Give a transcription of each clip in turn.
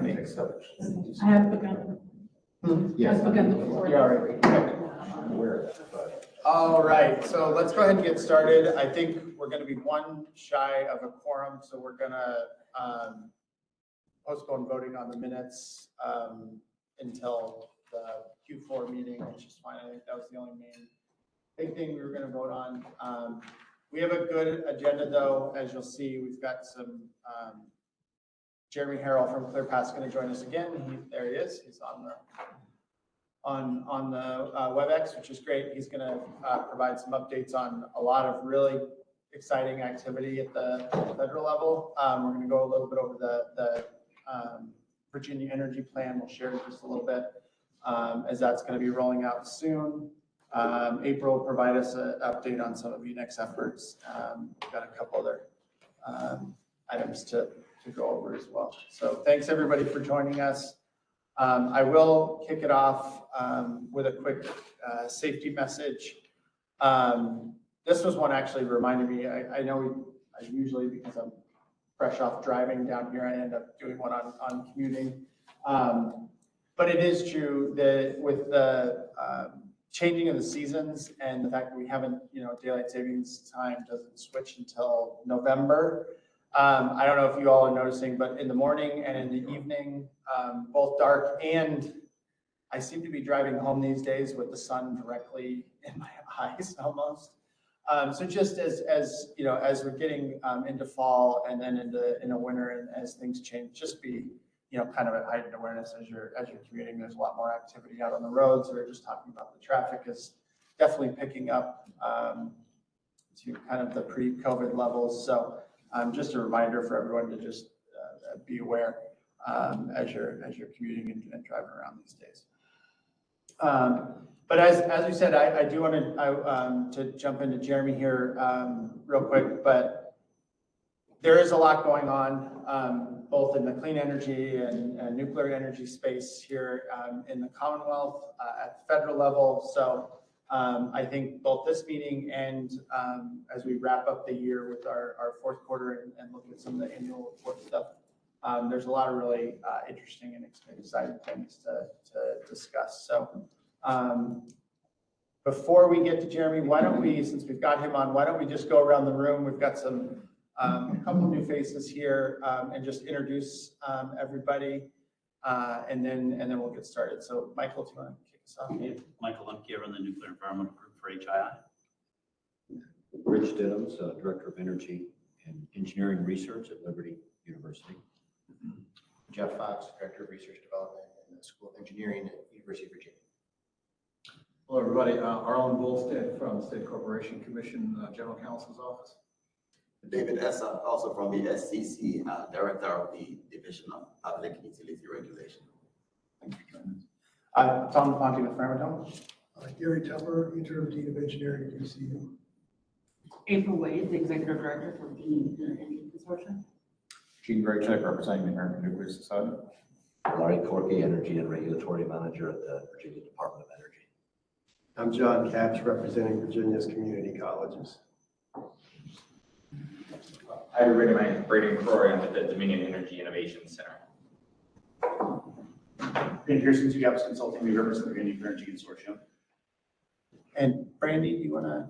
Jeremy. I have begun. Yes. I've begun the floor. You already. I'm aware of that, but. All right, so let's go ahead and get started. I think we're going to be one shy of a quorum, so we're going to postpone voting on the minutes until the Q4 meeting, which is fine. I think that was the only main big thing we were going to vote on. We have a good agenda, though. As you'll see, we've got some Jeremy Harrell from ClearPath is going to join us again. There he is. He's on the WebEx, which is great. He's going to provide some updates on a lot of really exciting activity at the federal level. We're going to go a little bit over the Virginia Energy Plan. We'll share just a little bit as that's going to be rolling out soon. April will provide us an update on some of UNIX efforts. We've got a couple other items to go over as well. So thanks everybody for joining us. I will kick it off with a quick safety message. This was one actually reminded me, I know I usually, because I'm fresh off driving down here, I end up doing one on commuting. But it is true that with the changing of the seasons and the fact that we haven't, daylight savings time doesn't switch until November. I don't know if you all are noticing, but in the morning and in the evening, both dark and I seem to be driving home these days with the sun directly in my eyes almost. So just as we're getting into fall and then into winter and as things change, just be kind of a heightened awareness as you're commuting. There's a lot more activity out on the roads. We were just talking about the traffic is definitely picking up to kind of the pre-COVID levels. So just a reminder for everyone to just be aware as you're commuting and driving around these days. But as we said, I do want to jump into Jeremy here real quick, but there is a lot going on both in the clean energy and nuclear energy space here in the Commonwealth at the federal level. So I think both this meeting and as we wrap up the year with our fourth quarter and look at some of the annual report stuff, there's a lot of really interesting and exciting things to discuss. So before we get to Jeremy, why don't we, since we've got him on, why don't we just go around the room? We've got a couple new faces here and just introduce everybody and then we'll get started. So Michael, do you want to kick us off? Okay. Michael Lemke, run the Nuclear Environmental Group for HII. Rich Diddams, Director of Energy and Engineering Research at Liberty University. Jeff Fox, Director of Research Development in the School of Engineering at University of Virginia. Hello, everybody. Arlen Volstead from the State Corporation Commission General Counsel's Office. David Essa, also from the SCC, Director of the Division of Public Utility Regulation. Thank you for joining us. Tom Ponte with Framatome. Gary Tupper, Interim Dean of Engineering at UCU. April Wade, the Executive Director for the Energy Consortium. Gene Graycheck, representing the American Nuclear Society. Larry Corky, Energy and Regulatory Manager at the Virginia Department of Energy. I'm John Capps, representing Virginia's community colleges. Hi everybody, my name is Brady McCrory. I'm at the Dominion Energy Innovation Center. Ben Pearson, Two Gaps Consulting. We represent the Virginia Energy Consortium. And Brandy, do you want to?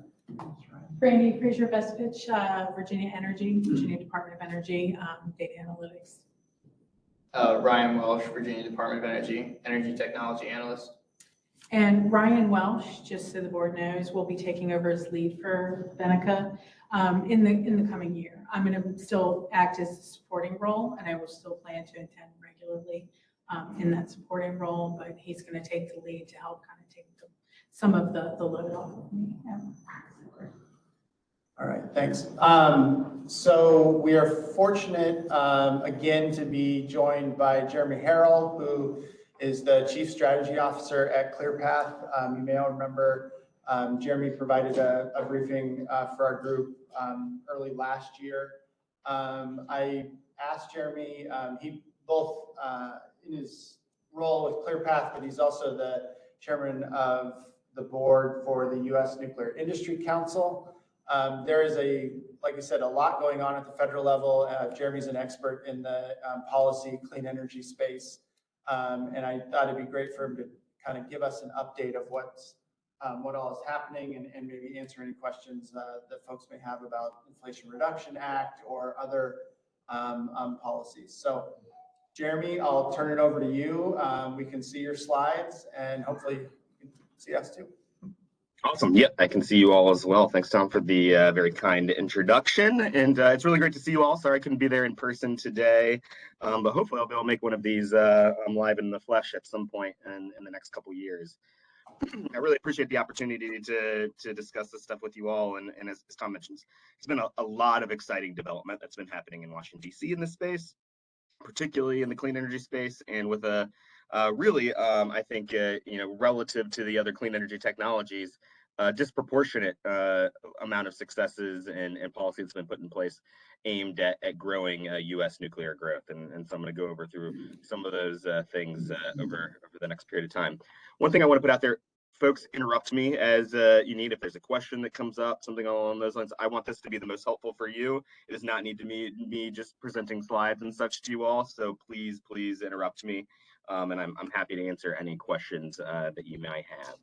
Brandy Fraser-Vespovich, Virginia Energy, Virginia Department of Energy, Data Analytics. Ryan Welsh, Virginia Department of Energy, Energy Technology Analyst. And Ryan Welsh, just so the board knows, will be taking over as lead for Venica in the coming year. I'm going to still act as a supporting role, and I will still plan to attend regularly in that supporting role, but he's going to take the lead to help kind of take some of the load off of me. Yeah. All right, thanks. So we are fortunate again to be joined by Jeremy Harrell, who is the Chief Strategy Officer at ClearPath. You may all remember Jeremy provided a briefing for our group early last year. I asked Jeremy, he both in his role with ClearPath, but he's also the chairman of the board for the U.S. Nuclear Industry Council. There is a like I said, a lot going on at the federal level. Jeremy's an expert in the policy, clean energy space. And I thought it'd be great for him to kind of give us an update of what all is happening and maybe answer any questions that folks may have about Inflation Reduction Act or other policies. So Jeremy, I'll turn it over to you. We can see your slides and hopefully you can see us too. Awesome. Yep, I can see you all as well. Thanks, Tom, for the very kind introduction. And it's really great to see you all. Sorry I couldn't be there in person today, but hopefully I'll be able to make one of these live in the flesh at some point in the next couple years. I really appreciate the opportunity to discuss this stuff with you all. And as Tom mentions, it's been a lot of exciting development that's been happening in Washington, D.C. in this space, particularly in the clean energy space, and with a really, I think, relative to the other clean energy technologies, disproportionate amount of successes and policy that's been put in place aimed at growing U.S. nuclear growth. And so I'm going to go over through some of those things over the next period of time. One thing I want to put out there, folks, interrupt me as you need. If there's a question that comes up, something along those lines, I want this to be the most helpful for you. It does not need to be me just presenting slides and such to you all. So please interrupt me. And I'm happy to answer any questions that you may have.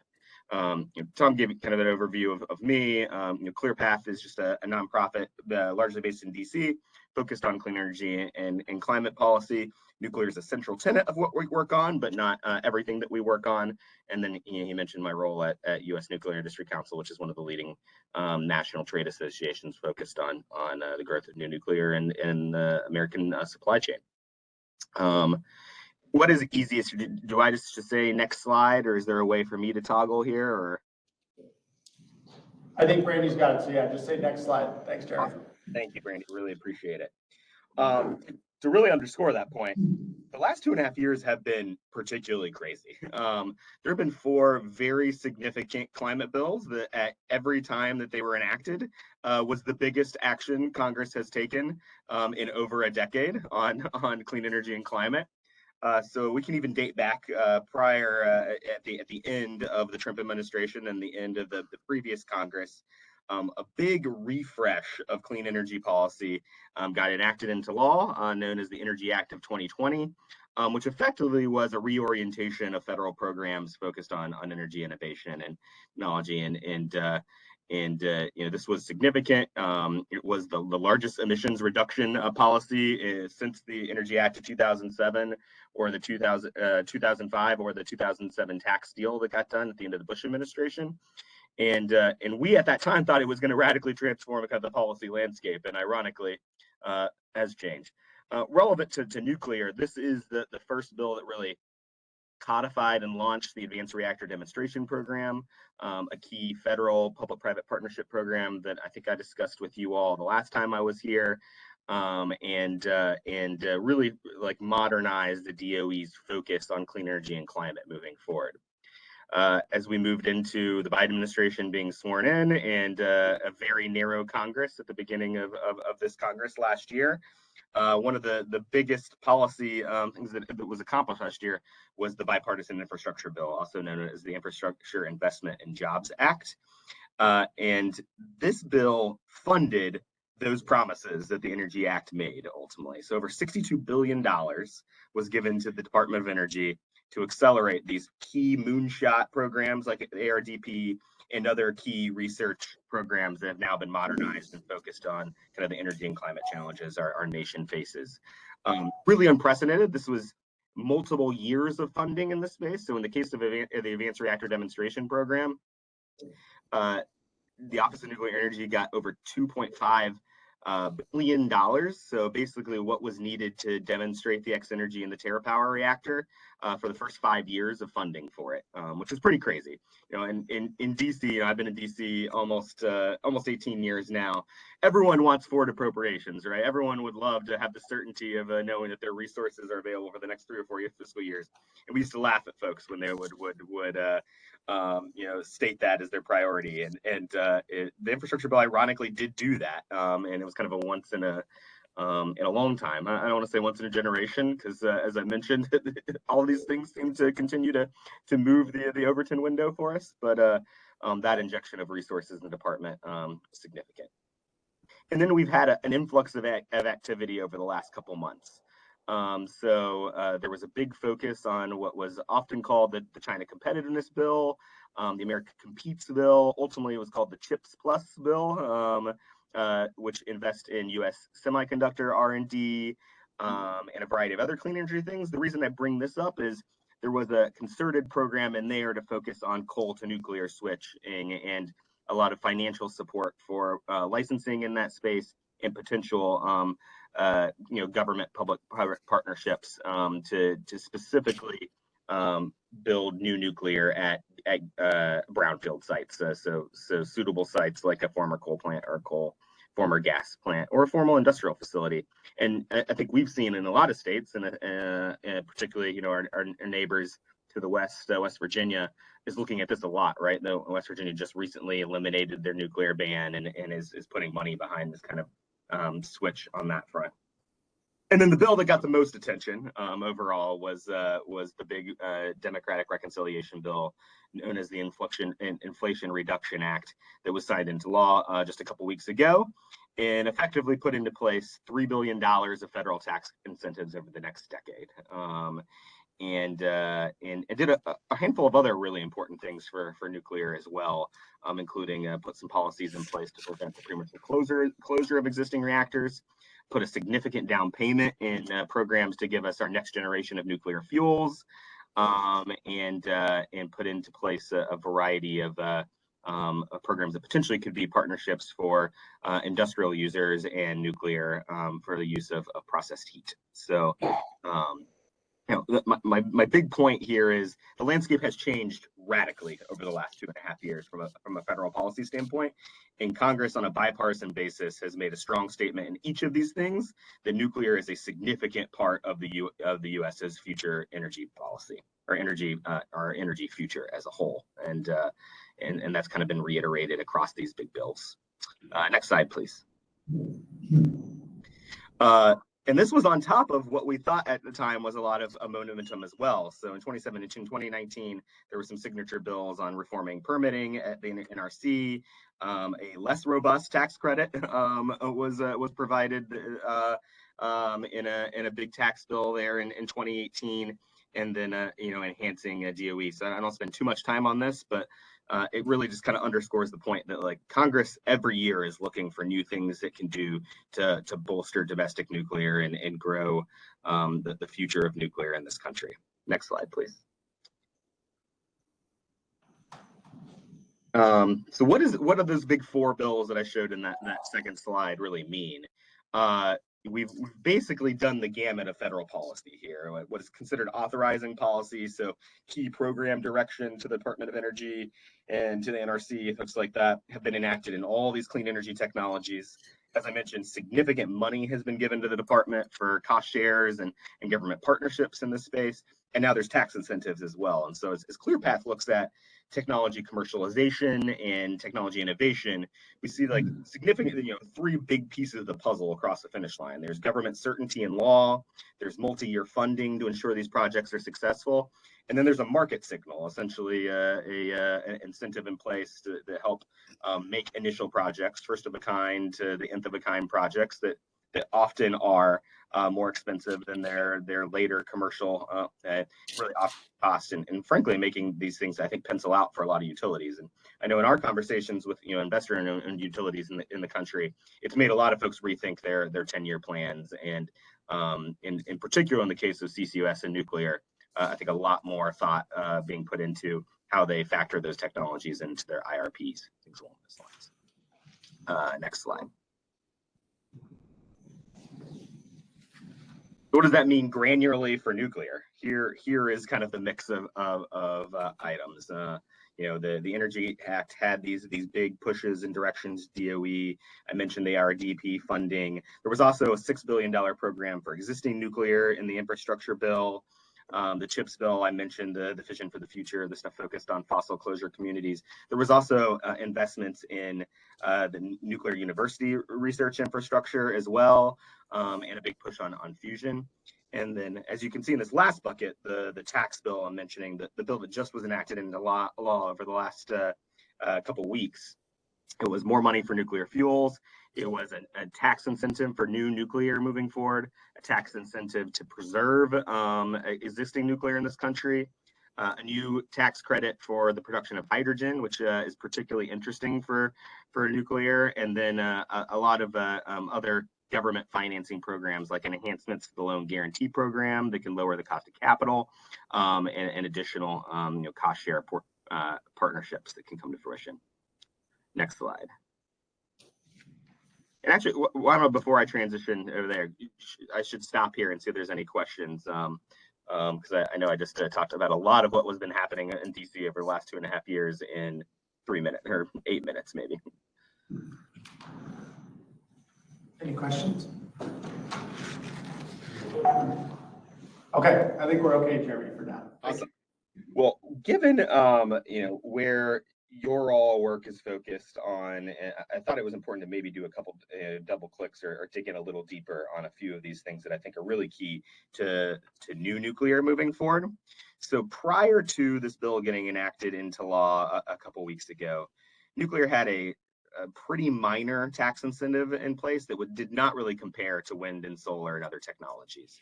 Tom gave kind of an overview of me. ClearPath is just a nonprofit largely based in DC, focused on clean energy and climate policy. Nuclear is a central tenet of what we work on, but not everything that we work on. And then he mentioned my role at U.S. Nuclear Industry Council, which is one of the leading national trade associations focused on the growth of new nuclear and the American supply chain. What is easiest? Do I just say next slide, or is there a way for me to toggle here? Or I think Brandy's got it. So yeah, just say next slide. Thanks, Jeremy. Awesome. Thank you, Brandy. Really appreciate it. To really underscore that point, the last 2.5 years have been particularly crazy. There have been 4 very significant climate bills that at every time that they were enacted was the biggest action Congress has taken in over a decade on clean energy and climate. So we can even date back prior at the end of the Trump administration and the end of the previous Congress. A big refresh of clean energy policy got enacted into law, known as the Energy Act of 2020, which effectively was a reorientation of federal programs focused on energy innovation and technology. And this was significant. It was the largest emissions reduction policy since the Energy Act of 2007, or the 2005, or the 2007 tax deal that got done at the end of the Bush administration. And we at that time thought it was going to radically transform kind of the policy landscape, and ironically, has changed. Relevant to nuclear, this is the first bill that really codified and launched the Advanced Reactor Demonstration Program, a key federal public-private partnership program that I think I discussed with you all the last time I was here, and really like modernize the DOE's focus on clean energy and climate moving forward. As we moved into the Biden administration being sworn in and a very narrow Congress at the beginning of this Congress last year, one of the biggest policy things that was accomplished last year was the Bipartisan Infrastructure Bill, also known as the Infrastructure Investment and Jobs Act. And this bill funded those promises that the Energy Act made ultimately. So over $62 billion was given to the Department of Energy to accelerate these key moonshot programs like the ARDP and other key research programs that have now been modernized and focused on kind of the energy and climate challenges our nation faces. Really unprecedented. This was multiple years of funding in this space. So in the case of the Advanced Reactor Demonstration Program, the Office of Nuclear Energy got over $2.5 billion. So basically what was needed to demonstrate the X-energy and the TerraPower reactor for the first 5 years of funding for it, which is pretty crazy. And in DC, I've been in DC almost 18 years now. Everyone wants forward appropriations, right? Everyone would love to have the certainty of knowing that their resources are available for the next 3 or 4 fiscal years. And we used to laugh at folks when they would state that as their priority. And the infrastructure bill ironically did do that. And it was kind of a once in a long time. I don't want to say once in a generation, because as I mentioned, all of these things seem to continue to move the Overton window for us. But that injection of resources in the department is significant. And then we've had an influx of activity over the last couple months. There was a big focus on what was often called the China Competitiveness Bill, the America Competes Bill. Ultimately, it was called the CHIPS Plus Bill, which invests in U.S. semiconductor R&D and a variety of other clean energy things. The reason I bring this up is there was a concerted program in there to focus on coal to nuclear switching and a lot of financial support for licensing in that space and potential government public-private partnerships to specifically build new nuclear at brownfield sites. So suitable sites like a former coal plant or former gas plant or a formal industrial facility. And I think we've seen in a lot of states, and particularly our neighbors to the west, West Virginia, is looking at this a lot, right? Though West Virginia just recently eliminated their nuclear ban and is putting money behind this kind of switch on that front. And then the bill that got the most attention overall was the big Democratic reconciliation bill known as the Inflation Reduction Act that was signed into law just a couple weeks ago and effectively put into place $3 billion of federal tax incentives over the next decade. And did a handful of other really important things for nuclear as well, including put some policies in place to prevent the premature closure of existing reactors, put a significant down payment in programs to give us our next generation of nuclear fuels, and put into place a variety of programs that potentially could be partnerships for industrial users and nuclear for the use of processed heat. So. My big point here is the landscape has changed radically over the last 2.5 years from a federal policy standpoint, and Congress on a bipartisan basis has made a strong statement in each of these things that nuclear is a significant part of the U.S.'s future energy policy or our energy future as a whole, and that's kind of been reiterated across these big bills. Next slide, please. And this was on top of what we thought at the time was a lot of momentum as well. So in 2017, 2019, there were some signature bills on reforming permitting at the NRC. A less robust tax credit was provided in a big tax bill there in 2018, and then enhancing DOE. So I don't spend too much time on this, but it really just kind of underscores the point that like Congress every year is looking for new things it can do to bolster domestic nuclear and grow the future of nuclear in this country. Next slide, please. So what do those big four bills that I showed in that second slide really mean? We've basically done the gamut of federal policy here. What is considered authorizing policy, so key program direction to the Department of Energy and to the NRC, folks like that, have been enacted in all these clean energy technologies. As I mentioned, significant money has been given to the department for cost shares and government partnerships in this space. And now there's tax incentives as well. And so as ClearPath looks at technology commercialization and technology innovation, we see like significant, three big pieces of the puzzle across the finish line. There's government certainty and law, there's multi-year funding to ensure these projects are successful, and then there's a market signal, essentially an incentive in place to help make initial projects, first of a kind to the nth of a kind projects that often are more expensive than their later commercial really cost, and frankly making these things I think pencil out for a lot of utilities. And I know in our conversations with investor and utilities in the country, it's made a lot of folks rethink their 10-year plans, and in particular in the case of CCUS and nuclear, I think a lot more thought being put into how they factor those technologies into their IRPs, things along those lines. Next slide. What does that mean granularly for nuclear? Here is kind of the mix of items. The Energy Act had these big pushes and directions. DOE, I mentioned the RDP funding. There was also a $6 billion program for existing nuclear in the infrastructure bill. The CHIPS bill, I mentioned the Vision for the Future, the stuff focused on fossil closure communities. There was also investments in the nuclear university research infrastructure as well, and a big push on fusion. And then, as you can see in this last bucket, the tax bill I'm mentioning, the bill that just was enacted into law over the last couple weeks, It was more money for nuclear fuels. It was a tax incentive for new nuclear moving forward, a tax incentive to preserve existing nuclear in this country, a new tax credit for the production of hydrogen, which is particularly interesting for nuclear, and then a lot of other government financing programs like enhancements to the loan guarantee program that can lower the cost of capital, and additional cost share partnerships that can come to fruition. Next slide. And actually, before I transition over there, I should stop here and see if there's any questions. Because I know I just talked about a lot of what was been happening in DC over the last 2.5 years in 3 minutes or 8 minutes, maybe. Any questions? Okay, I think we're okay, Jeremy, for now. Awesome. Well, given where your all work is focused on, I thought it was important to maybe do a couple double clicks or dig in a little deeper on a few of these things that I think are really key to new nuclear moving forward. So prior to this bill getting enacted into law a couple weeks ago, nuclear had a pretty minor tax incentive in place that did not really compare to wind and solar and other technologies.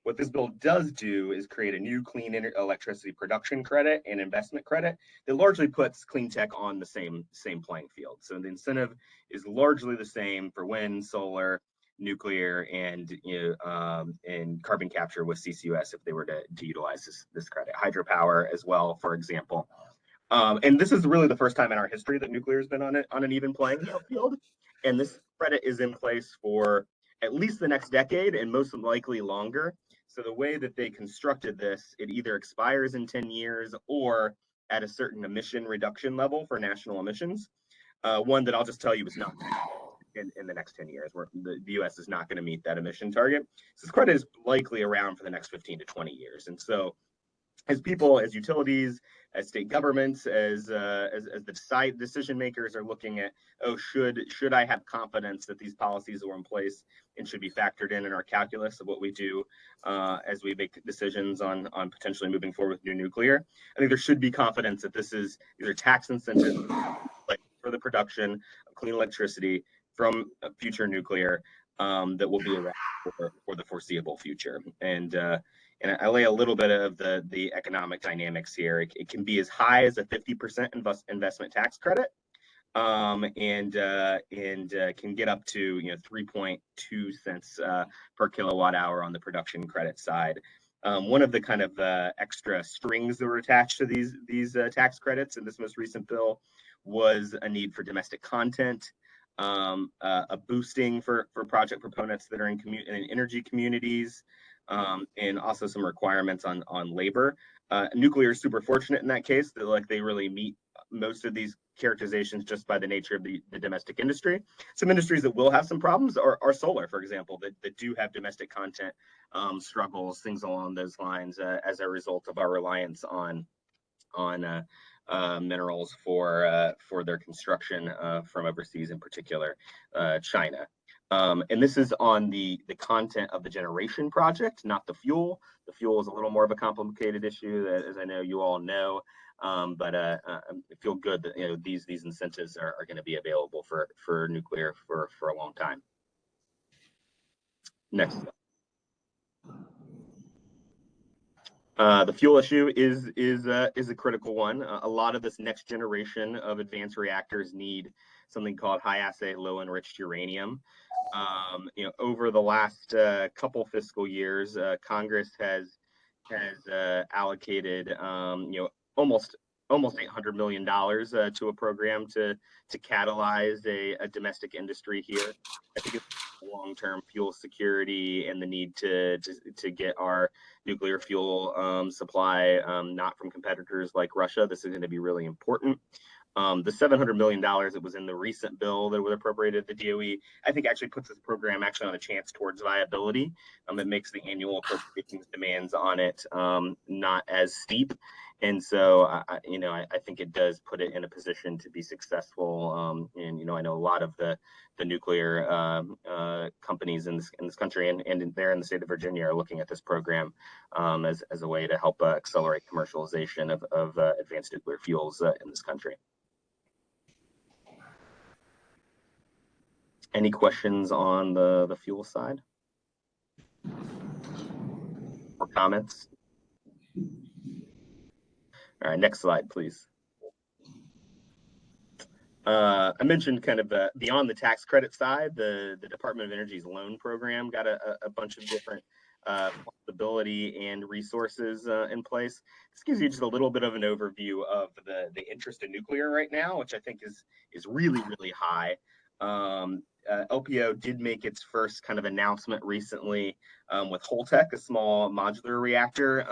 What this bill does do is create a new clean electricity production credit and investment credit that largely puts clean tech on the same playing field. So the incentive is largely the same for wind, solar, nuclear, and carbon capture with CCUS if they were to utilize this credit. Hydropower as well, for example. And this is really the first time in our history that nuclear has been on an even playing field. And this credit is in place for at least the next decade and most likely longer. So the way that they constructed this, it either expires in 10 years or at a certain emission reduction level for national emissions. One that I'll just tell you is not in the next 10 years, where the US is not going to meet that emission target. So this credit is likely around for the next 15 to 20 years. And so as people, as utilities, as state governments, as the decision makers are looking at, should I have confidence that these policies are in place and should be factored in our calculus of what we do as we make decisions on potentially moving forward with new nuclear? I think there should be confidence that these are tax incentives like for the production of clean electricity from future nuclear that will be around for the foreseeable future. And I lay a little bit of the economic dynamics here. It can be as high as a 50% investment tax credit, and can get up to 3.2 cents per kilowatt hour on the production credit side. One of the kind of extra strings that were attached to these tax credits in this most recent bill was a need for domestic content, a boosting for project proponents that are in energy communities. And also some requirements on labor. Nuclear is super fortunate in that case that they really meet most of these characterizations just by the nature of the domestic industry. Some industries that will have some problems are solar, for example, that do have domestic content struggles, things along those lines as a result of our reliance on minerals for their construction from overseas, in particular China. And this is on the content of the generation project, not the fuel. The fuel is a little more of a complicated issue, as I know you all know. But I feel good that these incentives are going to be available for nuclear for a long time. Next. The fuel issue is a critical one. A lot of this next generation of advanced reactors need something called high assay low enriched uranium. Over the last couple fiscal years, Congress has allocated almost $800 million to a program to catalyze a domestic industry here. I think it's long-term fuel security and the need to get our nuclear fuel supply not from competitors like Russia. This is going to be really important. The $700 million that was in the recent bill that was appropriated at the DOE, I think actually puts this program actually on a chance towards viability. It makes the annual appropriations demands on it not as steep. And so, I think it does put it in a position to be successful. And, I know a lot of the nuclear companies in this country and there in the state of Virginia are looking at this program as a way to help accelerate commercialization of advanced nuclear fuels in this country. Any questions on the fuel side or comments? All right, next slide, please. I mentioned kind of beyond the tax credit side, the Department of Energy's loan program got a bunch of different flexibility and resources in place. This gives you just a little bit of an overview of the interest in nuclear right now, which I think is really, really high. LPO did make its first kind of announcement recently with Holtec, a small modular reactor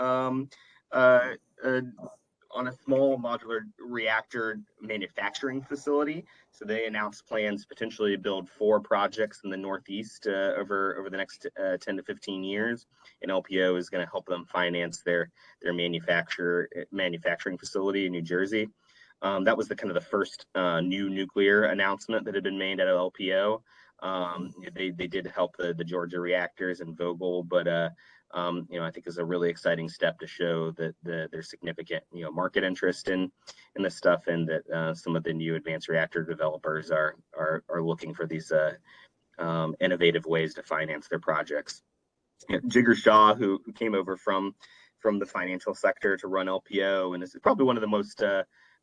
on a small modular reactor manufacturing facility. So they announced plans potentially to build 4 projects in the Northeast over the next 10 to 15 years. And LPO is going to help them finance their manufacturing facility in New Jersey. That was the kind of the first new nuclear announcement that had been made at LPO. They did help the Georgia reactors and Vogtle, but I think is a really exciting step to show that there's significant market interest in this stuff, and that some of the new advanced reactor developers are looking for these innovative ways to finance their projects. Jigar Shah, who came over from the financial sector to run LPO, and is probably one of the most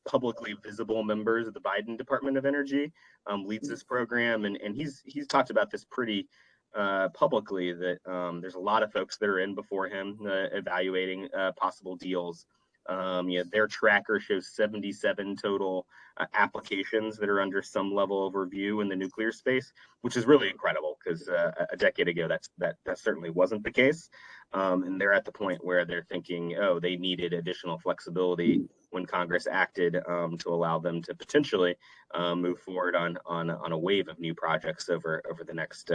publicly visible members of the Biden Department of Energy, leads this program, and he's talked about this pretty publicly, that there's a lot of folks that are in before him evaluating possible deals. Their tracker shows 77 total applications that are under some level of review in the nuclear space, which is really incredible because a decade ago that certainly wasn't the case. And they're at the point where they're thinking, oh, they needed additional flexibility when Congress acted to allow them to potentially move forward on a wave of new projects over the next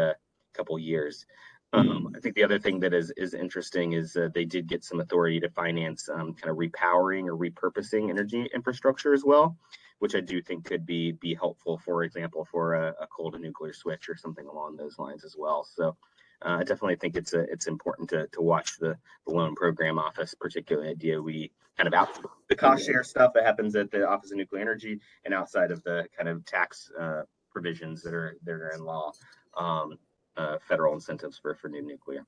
couple years. I think the other thing that is interesting is they did get some authority to finance kind of repowering or repurposing energy infrastructure as well, which I do think could be helpful, for example, for a coal to nuclear switch or something along those lines as well. So I definitely think it's important to watch the loan program office, particularly at DOE, kind of out the cost share stuff that happens at the Office of Nuclear Energy and outside of the kind of tax provisions that are in law. Federal incentives for new nuclear.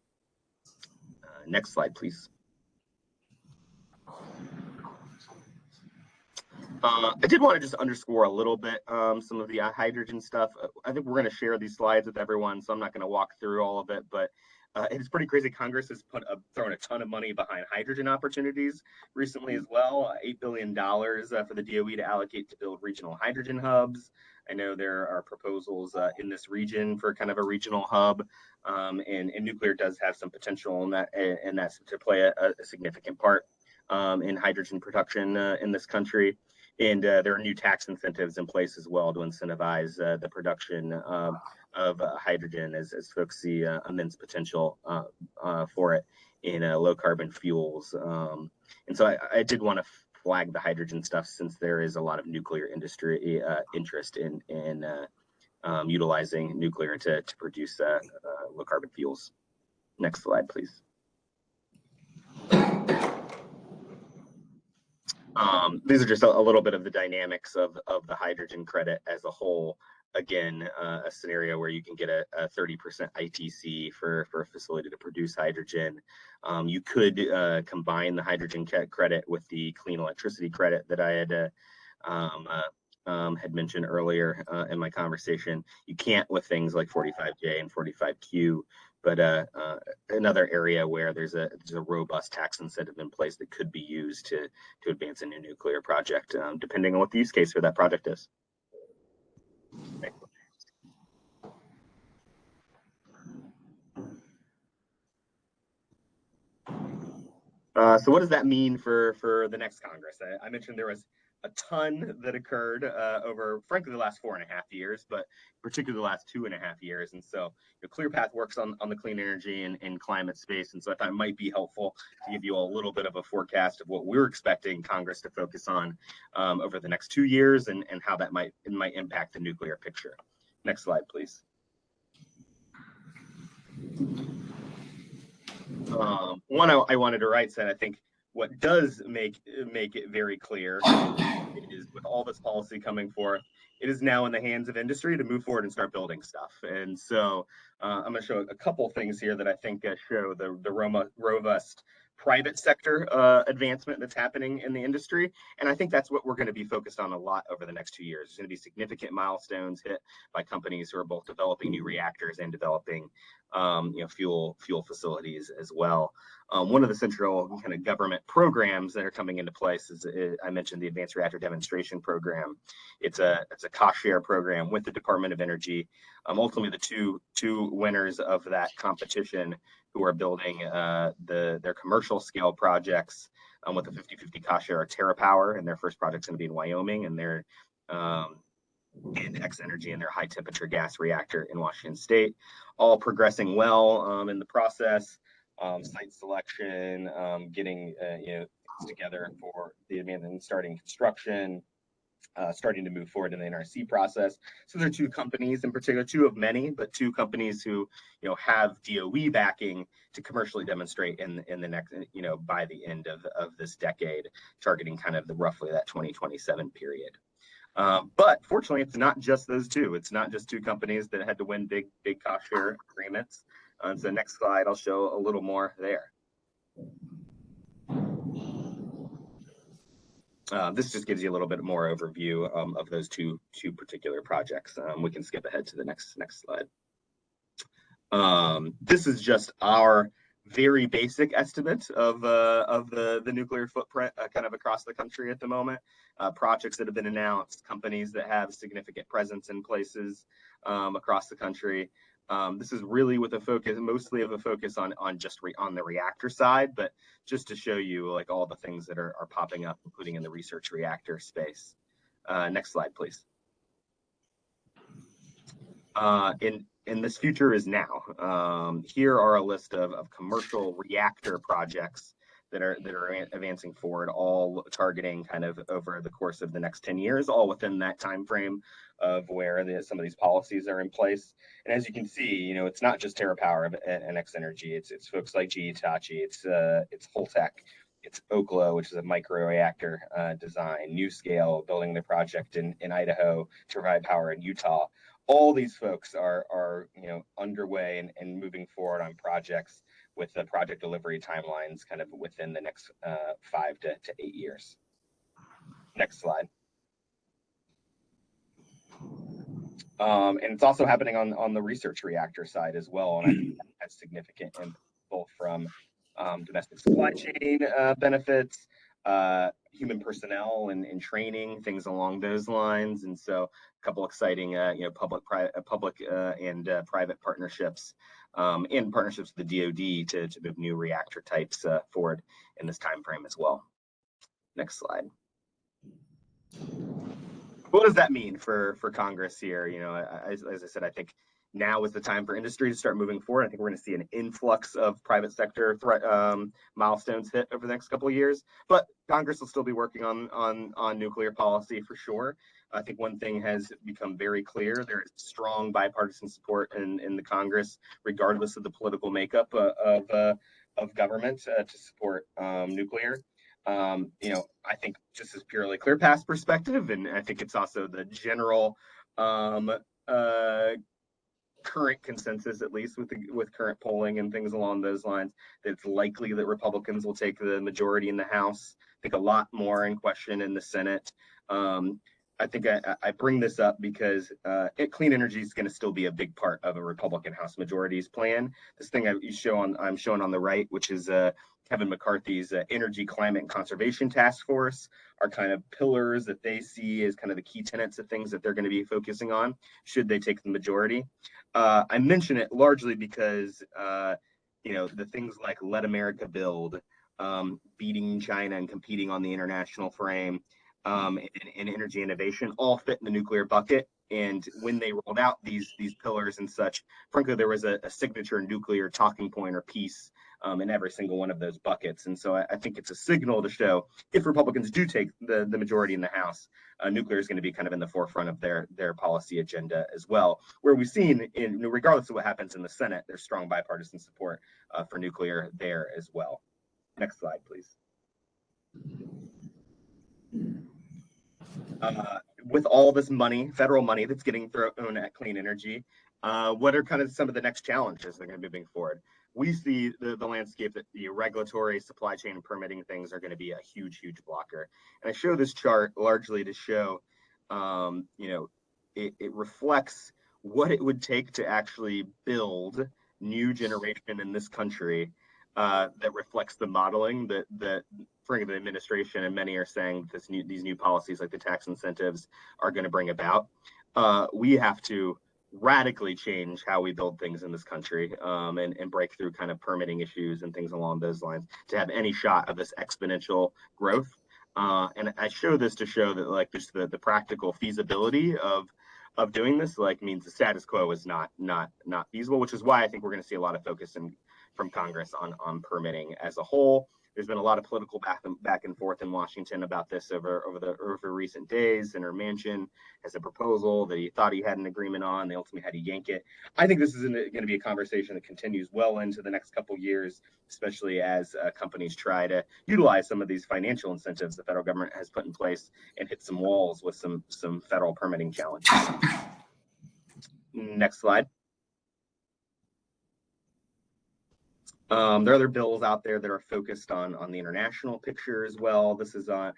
Next slide, please. I did want to just underscore a little bit some of the hydrogen stuff. I think we're going to share these slides with everyone, so I'm not going to walk through all of it, but it's pretty crazy. Congress has thrown a ton of money behind hydrogen opportunities recently as well. $8 billion for the DOE to allocate to build regional hydrogen hubs. I know there are proposals in this region for kind of a regional hub, and nuclear does have some potential in that to play a significant part in hydrogen production in this country. And there are new tax incentives in place as well to incentivize the production of hydrogen, as folks see immense potential for it in low carbon fuels. And so I did want to flag the hydrogen stuff, since there is a lot of nuclear industry interest in utilizing nuclear to produce low carbon fuels. Next slide, please. These are just a little bit of the dynamics of the hydrogen credit as a whole. Again, a scenario where you can get a 30% ITC for a facility to produce hydrogen. You could combine the hydrogen credit with the clean electricity credit that I had mentioned earlier in my conversation. You can't with things like 45J and 45Q, but another area where there's a robust tax incentive in place that could be used to advance a new nuclear project, depending on what the use case for that project is. So what does that mean for the next Congress? I mentioned there was a ton that occurred over, frankly, the last 4.5 years, but particularly the last 2.5 years. And so ClearPath works on the clean energy and climate space. And so I thought it might be helpful to give you a little bit of a forecast of what we're expecting Congress to focus on over the next 2 years, and how that might impact the nuclear picture. Next slide, please. One I wanted to write said, I think what does make it very clear is, with all this policy coming forth, it is now in the hands of industry to move forward and start building stuff. And so I'm going to show a couple things here that I think show the robust private sector advancement that's happening in the industry. And I think that's what we're going to be focused on a lot over the next 2 years. There's going to be significant milestones hit by companies who are both developing new reactors and developing fuel facilities as well. One of the central kind of government programs that are coming into place is I mentioned the Advanced Reactor Demonstration Program. It's a cost share program with the Department of Energy. Ultimately, the two winners of that competition who are building their commercial scale projects with a 50-50 cost share are TerraPower, and their first project's going to be in Wyoming, and they're and X Energy and their high temperature gas reactor in Washington State, all progressing well in the process. Site selection, getting together for the and starting construction, starting to move forward in the NRC process. So there are two companies in particular, two of many, but two companies who have DOE backing to commercially demonstrate in the next by the end of this decade, targeting kind of roughly that 2027 period. But fortunately, it's not just those two. It's not just two companies that had to win big cost share agreements. So next slide, I'll show a little more there. This just gives you a little bit more overview of those two particular projects. We can skip ahead to the next slide. This is just our very basic estimate of the nuclear footprint kind of across the country at the moment. Projects that have been announced, companies that have significant presence in places across the country. This is really with a focus, mostly of a focus on the reactor side, but just to show you like all the things that are popping up, including in the research reactor space. Next slide, please. And this future is now. Here are a list of commercial reactor projects that are advancing forward, all targeting kind of over the course of the next 10 years, all within that time frame of where some of these policies are in place. And as you can see, it's not just TerraPower and X Energy. It's folks like GE Hitachi. It's Holtec. It's Oklo, which is a microreactor design. NuScale building the project in Idaho to provide power in Utah. All these folks are underway and moving forward on projects with the project delivery timelines kind of within the next 5 to 8 years. Next slide. And it's also happening on the research reactor side as well, and I think that's significant, and both from domestic supply chain benefits, human personnel and training, things along those lines. And so a couple exciting public and private partnerships and partnerships with the DoD to move new reactor types forward in this time frame as well. Next slide. What does that mean for Congress here? As I said, I think now is the time for industry to start moving forward. I think we're going to see an influx of private sector milestones hit over the next couple of years, but Congress will still be working on nuclear policy for sure. I think one thing has become very clear: there is strong bipartisan support in the Congress, regardless of the political makeup of government, to support nuclear. I think just as purely clear path perspective, and I think it's also the general current consensus, at least with current polling and things along those lines, that it's likely that Republicans will take the majority in the House. I think a lot more in question in the Senate. I think I bring this up because clean energy is going to still be a big part of a Republican House majority's plan. This thing I'm showing on the right, which is Kevin McCarthy's Energy, Climate, and Conservation Task Force, are kind of pillars that they see as kind of the key tenets of things that they're going to be focusing on should they take the majority. I mention it largely because the things like Let America Build, beating China and competing on the international frame, and energy innovation all fit in the nuclear bucket. And when they rolled out these pillars and such, frankly, there was a signature nuclear talking point or piece in every single one of those buckets. And so I think it's a signal to show if Republicans do take the majority in the House, nuclear is going to be kind of in the forefront of their policy agenda as well. Where we've seen, regardless of what happens in the Senate, there's strong bipartisan support for nuclear there as well. Next slide, please. with all this money, federal money that's getting thrown at clean energy, what are kind of some of the next challenges that are going to be moving forward? We see the landscape that the regulatory, supply chain, and permitting things are going to be a huge, huge blocker. And I show this chart largely to show, it reflects what it would take to actually build new generation in this country that reflects the modeling that frankly the administration and many are saying these new policies like the tax incentives are going to bring about. We have to radically change how we build things in this country and break through kind of permitting issues and things along those lines to have any shot of this exponential growth. And I show this to show that like just the practical feasibility of doing this like means the status quo is not feasible, which is why I think we're going to see a lot of focus from Congress on permitting as a whole. There's been a lot of political back and forth in Washington about this over recent days. Senator Manchin has a proposal that he thought he had an agreement on. They ultimately had to yank it. I think this is going to be a conversation that continues well into the next couple of years, especially as companies try to utilize some of these financial incentives the federal government has put in place and hit some walls with some federal permitting challenges. Next slide. There are other bills out there that are focused on the international picture as well. This is a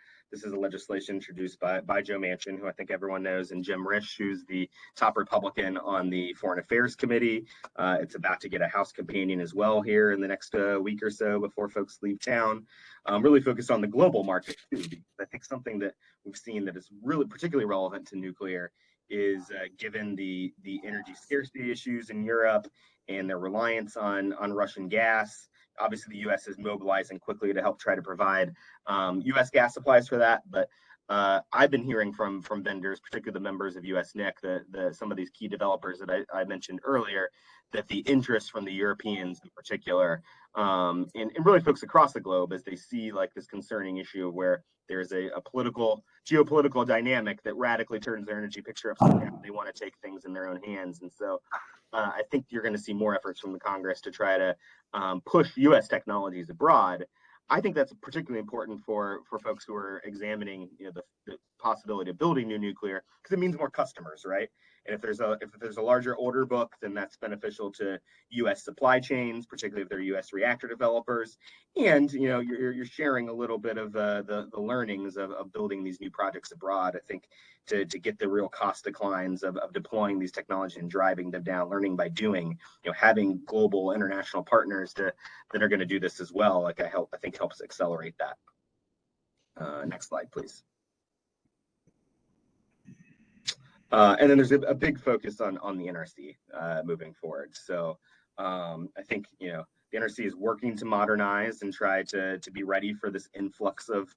legislation introduced by Joe Manchin, who I think everyone knows, and Jim Risch, who's the top Republican on the Foreign Affairs Committee. It's about to get a House companion as well here in the next week or so before folks leave town. Really focused on the global market too, because I think something that we've seen that is really particularly relevant to nuclear is given the energy scarcity issues in Europe and their reliance on Russian gas. Obviously, the U.S. is mobilizing quickly to help try to provide U.S. gas supplies for that. But I've been hearing from vendors, particularly the members of USNIC, some of these key developers that I mentioned earlier, that the interest from the Europeans in particular, and really folks across the globe, as they see like this concerning issue where there's a geopolitical dynamic that radically turns their energy picture upside down. They want to take things in their own hands. And so I think you're going to see more efforts from the Congress to try to push U.S. technologies abroad. I think that's particularly important for folks who are examining the possibility of building new nuclear, because it means more customers, right? And if there's a larger order book, then that's beneficial to U.S. supply chains, particularly if they're U.S. reactor developers. And you're sharing a little bit of the learnings of building these new projects abroad. I think to get the real cost declines of deploying these technologies and driving them down, learning by doing, having global international partners that are going to do this as well, I think helps accelerate that. Next slide, please. And then there's a big focus on the NRC moving forward. So I think the NRC is working to modernize and try to be ready for this influx of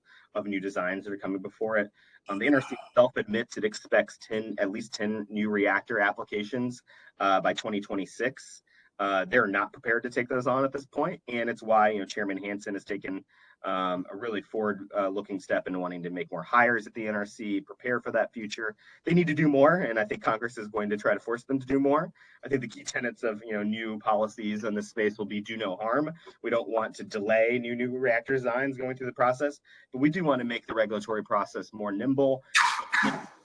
new designs that are coming before it. The NRC itself admits it expects at least 10 new reactor applications by 2026. They're not prepared to take those on at this point, and it's why Chairman Hansen has taken a really forward-looking step in wanting to make more hires at the NRC, prepare for that future. They need to do more, and I think Congress is going to try to force them to do more. I think the key tenets of new policies in this space will be do no harm. We don't want to delay new reactor designs going through the process, but we do want to make the regulatory process more nimble,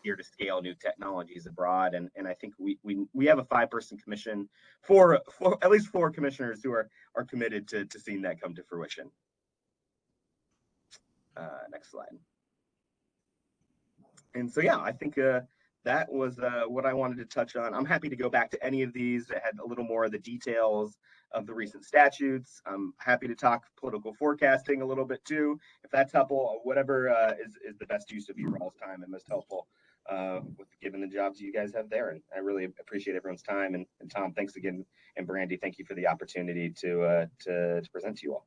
here to scale new technologies abroad. And I think we have a 5-person commission for at least 4 commissioners who are committed to seeing that come to fruition. Next slide. And so, yeah, I think that was what I wanted to touch on. I'm happy to go back to any of these that had a little more of the details of the recent statutes. I'm happy to talk political forecasting a little bit too, if that's helpful. Whatever is the best use of your all's time and most helpful with given the jobs you guys have there. And I really appreciate everyone's time. And Tom, thanks again. And Brandy, thank you for the opportunity to present to you all.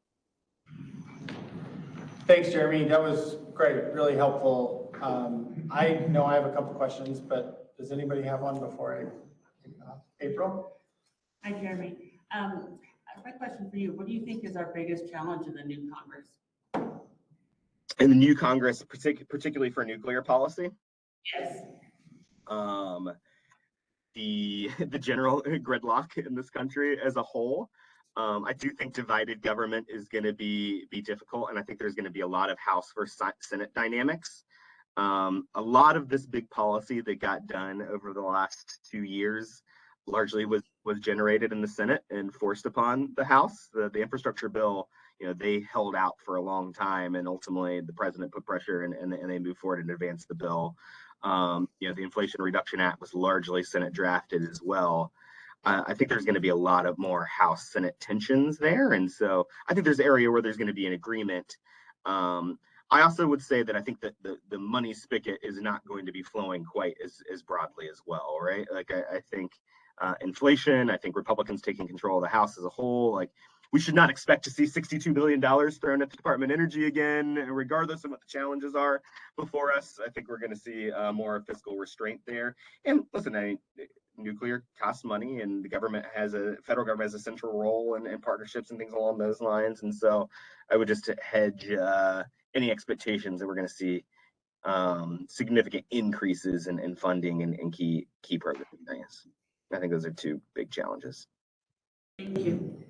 Thanks, Jeremy. That was great, really helpful. I know I have a couple questions, but does anybody have one before I kick it off? April? Hi, Jeremy. My question for you, what do you think is our biggest challenge in the new Congress? In the new Congress, particularly for nuclear policy? Yes. The general gridlock in this country as a whole. I do think divided government is going to be difficult, and I think there's going to be a lot of House versus Senate dynamics. A lot of this big policy that got done over the last 2 years largely was generated in the Senate and forced upon the House. The infrastructure bill, they held out for a long time, and ultimately the president put pressure and they moved forward and advanced the bill. The Inflation Reduction Act was largely Senate drafted as well. I think there's going to be a lot of more House Senate tensions there, and so I think there's an area where there's going to be an agreement. I also would say that I think that the money spigot is not going to be flowing quite as broadly as well, right? Like I think inflation, I think Republicans taking control of the House as a whole, like we should not expect to see $62 billion thrown at the Department of Energy again, regardless of what the challenges are before us. I think we're going to see more fiscal restraint there. And listen, nuclear costs money, and the federal government has a central role in partnerships and things along those lines. And so I would just hedge any expectations that we're going to see significant increases in funding and key program areas. I think those are two big challenges. Thank you.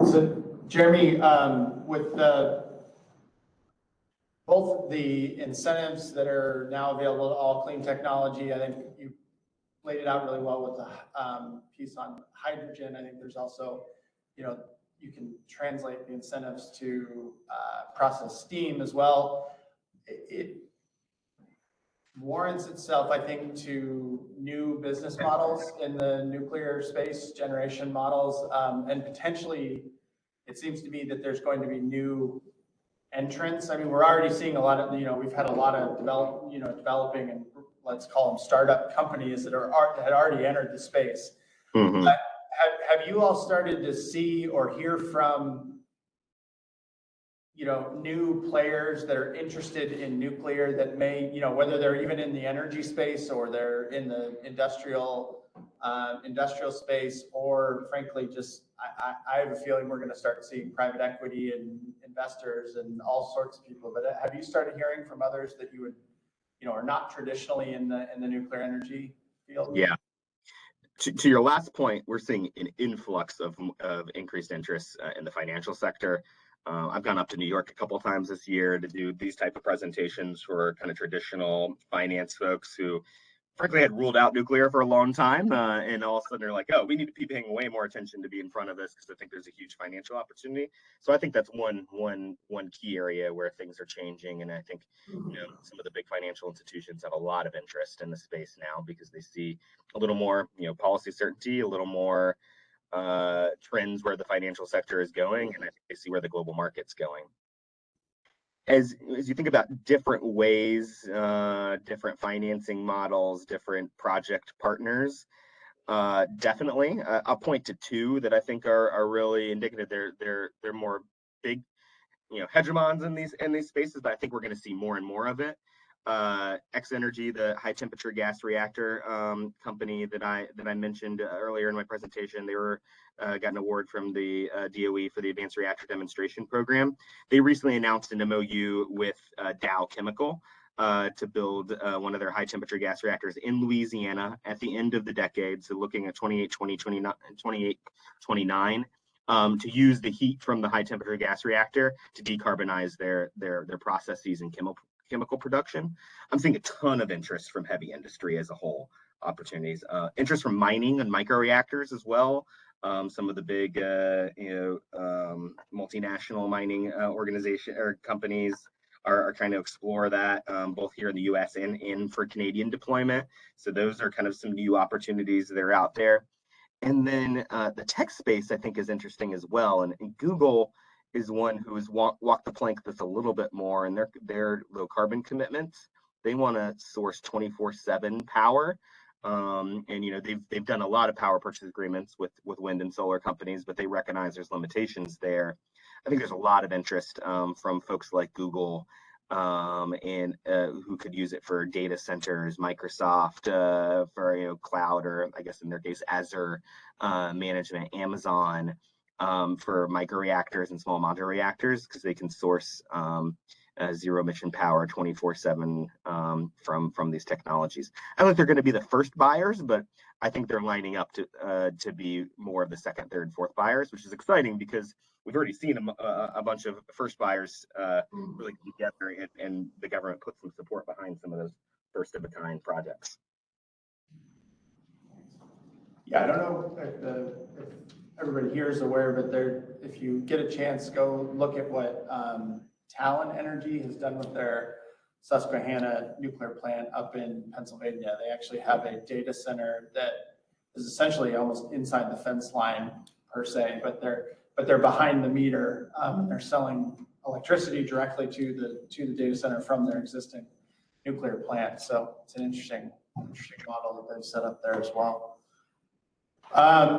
So Jeremy, with both the incentives that are now available to all clean technology, I think you laid it out really well with the piece on hydrogen. I think there's also, you can translate the incentives to process steam as well. It warrants itself, I think, to new business models in the nuclear space, generation models, and potentially it seems to me that there's going to be new entrants. I mean, we're already seeing a lot of, we've had a lot of developing and let's call them startup companies that had already entered the space. Mm-hmm. But have you all started to see or hear from new players that are interested in nuclear that may, whether they're even in the energy space or they're in the industrial space, or frankly, just I have a feeling we're going to start seeing private equity and investors and all sorts of people. But have you started hearing from others that you would, are not traditionally in the nuclear energy field? Yeah. To your last point, we're seeing an influx of increased interest in the financial sector. I've gone up to New York a couple of times this year to do these type of presentations for kind of traditional finance folks who frankly had ruled out nuclear for a long time. And all of a sudden they're like, oh, we need to be paying way more attention to be in front of this because I think there's a huge financial opportunity. So I think that's one key area where things are changing. And I think, some of the big financial institutions have a lot of interest in the space now because they see a little more, policy certainty, a little more trends where the financial sector is going, and I think they see where the global market's going. As you think about different ways, different financing models, different project partners, definitely. I'll point to two that I think are really indicative. They're more big, hegemons in these spaces, but I think we're going to see more and more of it. X-Energy, the high temperature gas reactor company that I mentioned earlier in my presentation, they got an award from the DOE for the Advanced Reactor Demonstration Program. They recently announced an MOU with Dow Chemical to build one of their high temperature gas reactors in Louisiana at the end of the decade. So looking at 28-29, to use the heat from the high temperature gas reactor to decarbonize their processes and chemical production. I'm seeing a ton of interest from heavy industry as a whole, opportunities, interest from mining and micro reactors as well. Some of the big, multinational mining organization or companies are trying to explore that, both here in the U.S. and for Canadian deployment. So those are kind of some new opportunities that are out there. And then the tech space, I think, is interesting as well. And Google is one who has walked the plank that's a little bit more, and their low carbon commitments. They want to source 24/7 power, and they've done a lot of power purchase agreements with wind and solar companies, but they recognize there's limitations there. I think there's a lot of interest from folks like Google and who could use it for data centers, Microsoft for cloud, or I guess in their case Azure management, Amazon for microreactors and small modular reactors, because they can source zero emission power 24/7 from these technologies. I don't think they're going to be the first buyers, but I think they're lining up to be more of the second, third, fourth buyers, which is exciting because we've already seen a bunch of first buyers really come together, and the government put some support behind some of those first of a kind projects. Yeah, I don't know if everybody here is aware, but if you get a chance, go look at what Talon Energy has done with their Susquehanna nuclear plant up in Pennsylvania. They actually have a data center that is essentially almost inside the fence line per se, but they're behind the meter, and they're selling electricity directly to the data center from their existing nuclear plant. So it's an interesting model that they've set up there as well.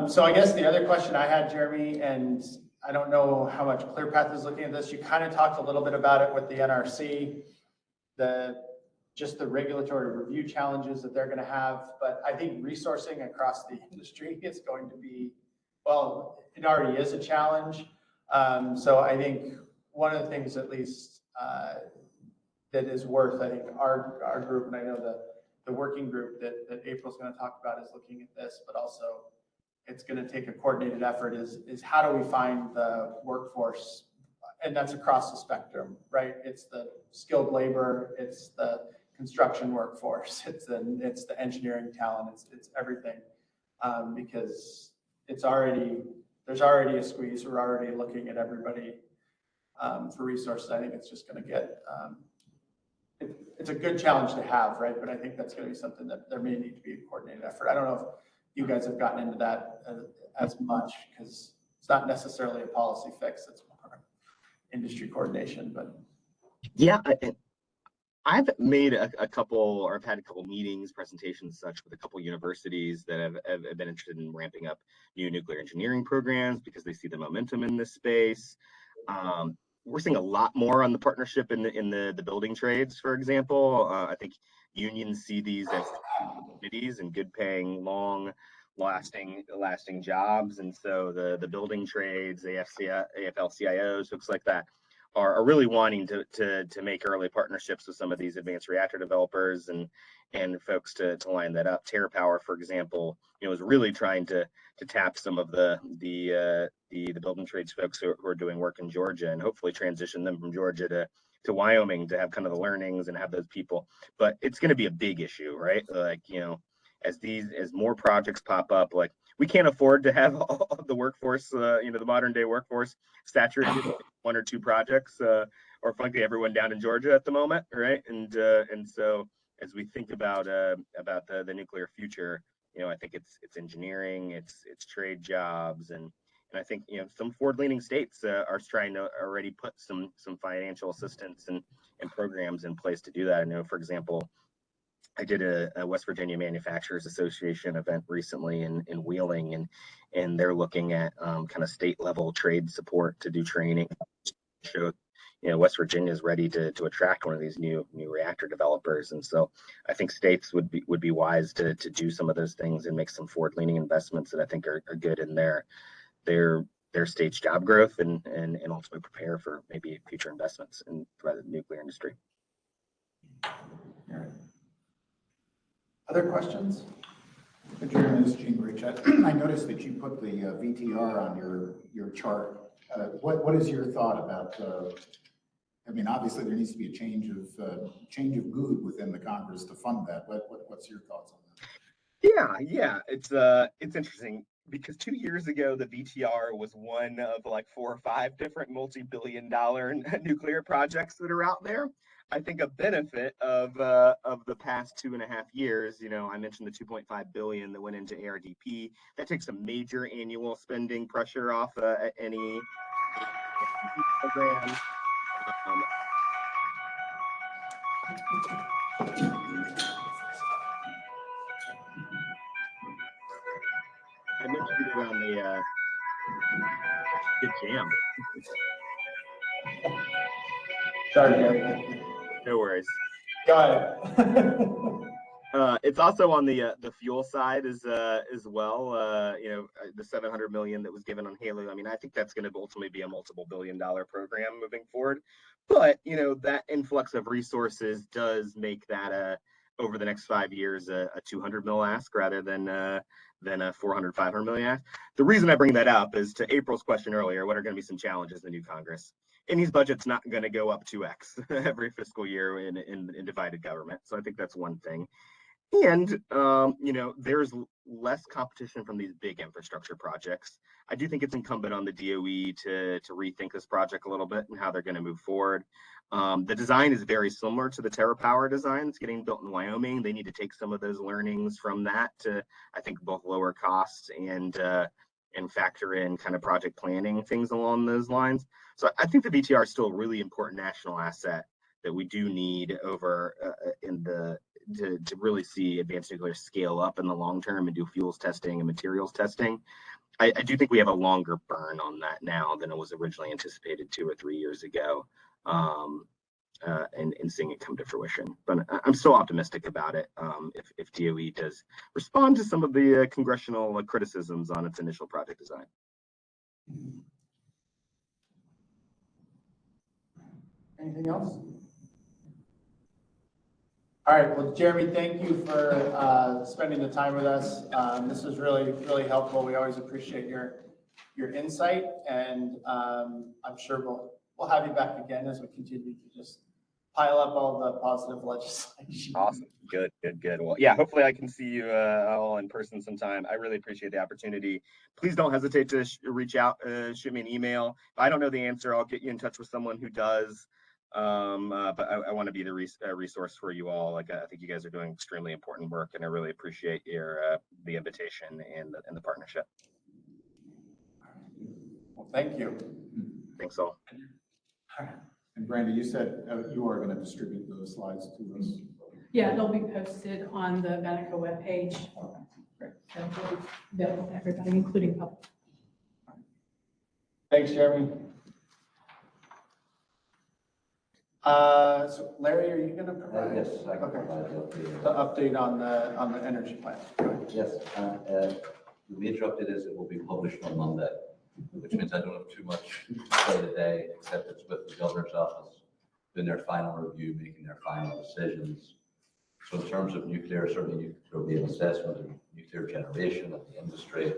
So I guess the other question I had, Jeremy, and I don't know how much ClearPath is looking at this. You kind of talked a little bit about it with the NRC, just the regulatory review challenges that they're going to have. But I think resourcing across the industry is going to be, well, it already is a challenge. So I think one of the things, at least, that is worth, I think, our group, and I know the working group that April's going to talk about is looking at this, but also it's going to take a coordinated effort is how do we find the workforce, and that's across the spectrum, right? It's the skilled labor, it's the construction workforce, it's the engineering talent, it's everything, because there's already a squeeze. We're already looking at everybody for resources. I think it's just going to get, it's a good challenge to have, right? But I think that's going to be something that there may need to be a coordinated effort. I don't know if you guys have gotten into that as much, because it's not necessarily a policy fix. It's more industry coordination, but. Yeah, I've made a couple, or I've had a couple meetings, presentations, such with a couple universities that have been interested in ramping up new nuclear engineering programs because they see the momentum in this space. We're seeing a lot more on the partnership in the building trades, for example. I think unions see these as opportunities and good paying, long lasting jobs. And so the building trades, AFL-CIOs, folks like that are really wanting to make early partnerships with some of these advanced reactor developers and folks to line that up. TerraPower, for example, is really trying to tap some of the building trades folks who are doing work in Georgia, and hopefully transition them from Georgia to Wyoming to have kind of the learnings and have those people. But it's going to be a big issue, right? Like, as more projects pop up, like, we can't afford to have all of the workforce, the modern day workforce saturated with one or two projects, or frankly, everyone down in Georgia at the moment, right? And so as we think about the nuclear future, I think it's engineering, it's trade jobs, and I think some forward-leaning states are trying to already put some financial assistance and programs in place to do that. I know, for example, I did a West Virginia Manufacturers Association event recently in Wheeling, and they're looking at kind of state level trade support to do training. Show West Virginia is ready to attract one of these new reactor developers, and so I think states would be wise to do some of those things and make some forward leaning investments that I think are good in their state's job growth and ultimately prepare for maybe future investments in the nuclear industry. Other questions? Jeremy, this is Gene Richard. I noticed that you put the VTR on your chart. What is your thought about? Obviously there needs to be a change of mood within the Congress to fund that. What's your thoughts on that? Yeah, it's interesting because 2 years ago the VTR was one of like 4 or 5 different multi-billion-dollar nuclear projects that are out there. I think a benefit of the past 2.5 years, I mentioned the $2.5 billion that went into ARDP. That takes some major annual spending pressure off any program. I mentioned it on the good jam. Sorry, Gary. No worries. Go ahead. It's also on the fuel side as well. The 700 million that was given on Halo. I mean, I think that's going to ultimately be a multiple billion-dollar program moving forward. But that influx of resources does make that over the next 5 years a 200 mil ask rather than a 400, 500 million ask. The reason I bring that up is to April's question earlier. What are going to be some challenges in the new Congress? Andy's budget's not going to go up 2x every fiscal year in divided government. So I think that's one thing. And, there's less competition from these big infrastructure projects. I do think it's incumbent on the DOE to rethink this project a little bit and how they're going to move forward. The design is very similar to the TerraPower design. It's getting built in Wyoming. They need to take some of those learnings from that to, I think, both lower costs and factor in kind of project planning, things along those lines. So I think the VTR is still a really important national asset that we do need over to really see advanced nuclear scale up in the long term and do fuels testing and materials testing. I do think we have a longer burn on that now than it was originally anticipated 2 or 3 years ago, and seeing it come to fruition. But I'm still optimistic about it if DOE does respond to some of the congressional criticisms on its initial project design. Anything else? All right, well, Jeremy, thank you for spending the time with us. This was really, really helpful. We always appreciate your insight, and I'm sure we'll have you back again as we continue to just pile up all the positive legislation. Awesome. Good. Well, yeah, hopefully I can see you all in person sometime. I really appreciate the opportunity. Please don't hesitate to reach out, shoot me an email. If I don't know the answer, I'll get you in touch with someone who does. But I want to be the resource for you all. Like, I think you guys are doing extremely important work, and I really appreciate the invitation and the partnership. Well, thank you. Thanks all. And Brandy, you said you are going to distribute those slides to us. Yeah, they'll be posted on the Veneca webpage. So they'll be available to everybody, including public. Thanks, Jeremy. So Larry, are you going to provide? Yes, I can provide the update on the energy plan. Yes, the major update is it will be published on Monday, which means I don't have too much to say today, except it's with the governor's office doing their final review, making their final decisions. So in terms of nuclear, certainly there will be an assessment of nuclear generation of the industry.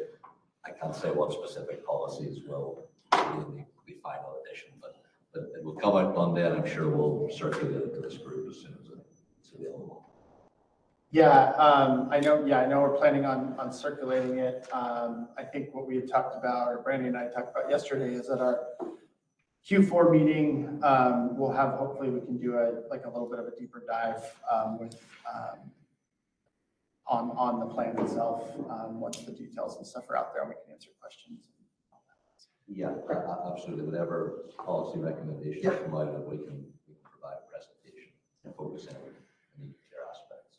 I can't say what specific policies will be in the final edition, but it will come out Monday, and I'm sure we'll circulate it to this group as soon as it's available. Yeah, I know we're planning on circulating it. I think what we had talked about, or Brandy and I talked about yesterday, is that our Q4 meeting, we'll have, hopefully we can do a little bit of a deeper dive on the plan itself, once the details and stuff are out there, and we can answer questions. Yeah, absolutely. Whatever policy recommendations come out of it, we can provide a presentation and focus on the nuclear aspects.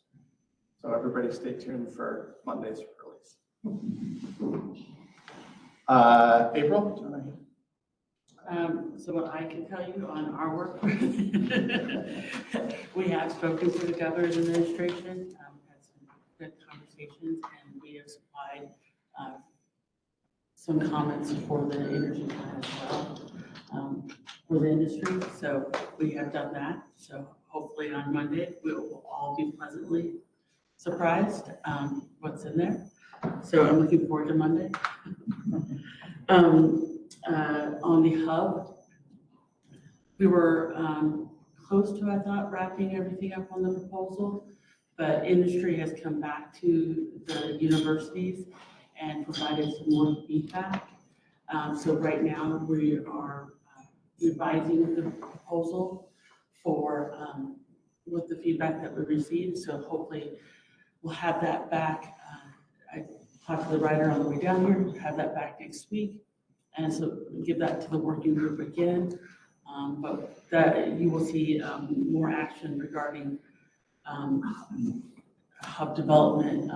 So everybody stay tuned for Monday's release. April? Do you want to... So what I can tell you on our work, we have spoken to the governor's administration, had some good conversations, and we have supplied some comments for the energy plan as well, for the industry. So we have done that. So hopefully on Monday, we will all be pleasantly surprised what's in there. So I'm looking forward to Monday. On the hub, we were close to, I thought, wrapping everything up on the proposal, but industry has come back to the universities and provided some more feedback. So right now we are revising the proposal for with the feedback that we received. So hopefully we'll have that back. I talked to the writer on the way down here, we'll have that back next week. And so give that to the working group again. But that you will see more action regarding hub development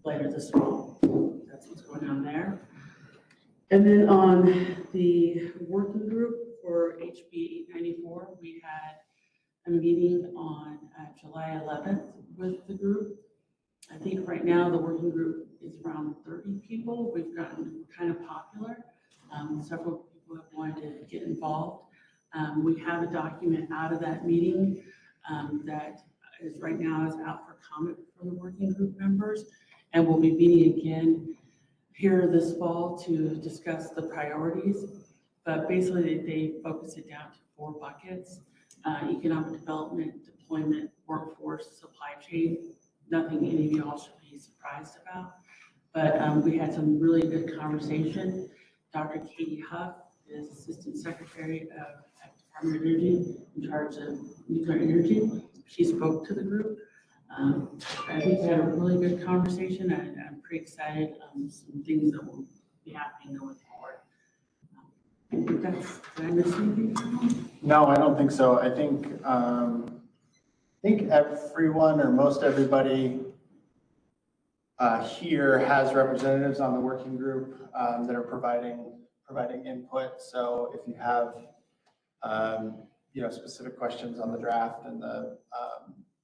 later this fall. That's what's going on there. And then on the working group for HB 894, we had a meeting on July 11th with the group. I think right now the working group is around 30 people. We've gotten kind of popular. Several people have wanted to get involved. We have a document out of that meeting that is right now is out for comment for the working group members. And we'll be meeting again here this fall to discuss the priorities. But basically they focus it down to 4 buckets: economic development, deployment, workforce, supply chain. Nothing any of y'all should be surprised about. But we had some really good conversation. Dr. Katie Huff is Assistant Secretary of Department of Energy in charge of nuclear energy. She spoke to the group. I think we had a really good conversation. I'm pretty excited. Some things that will be happening going forward. Did I miss anything? No, I don't think so. I think everyone or most everybody here has representatives on the working group that are providing input. So if you have specific questions on the draft and the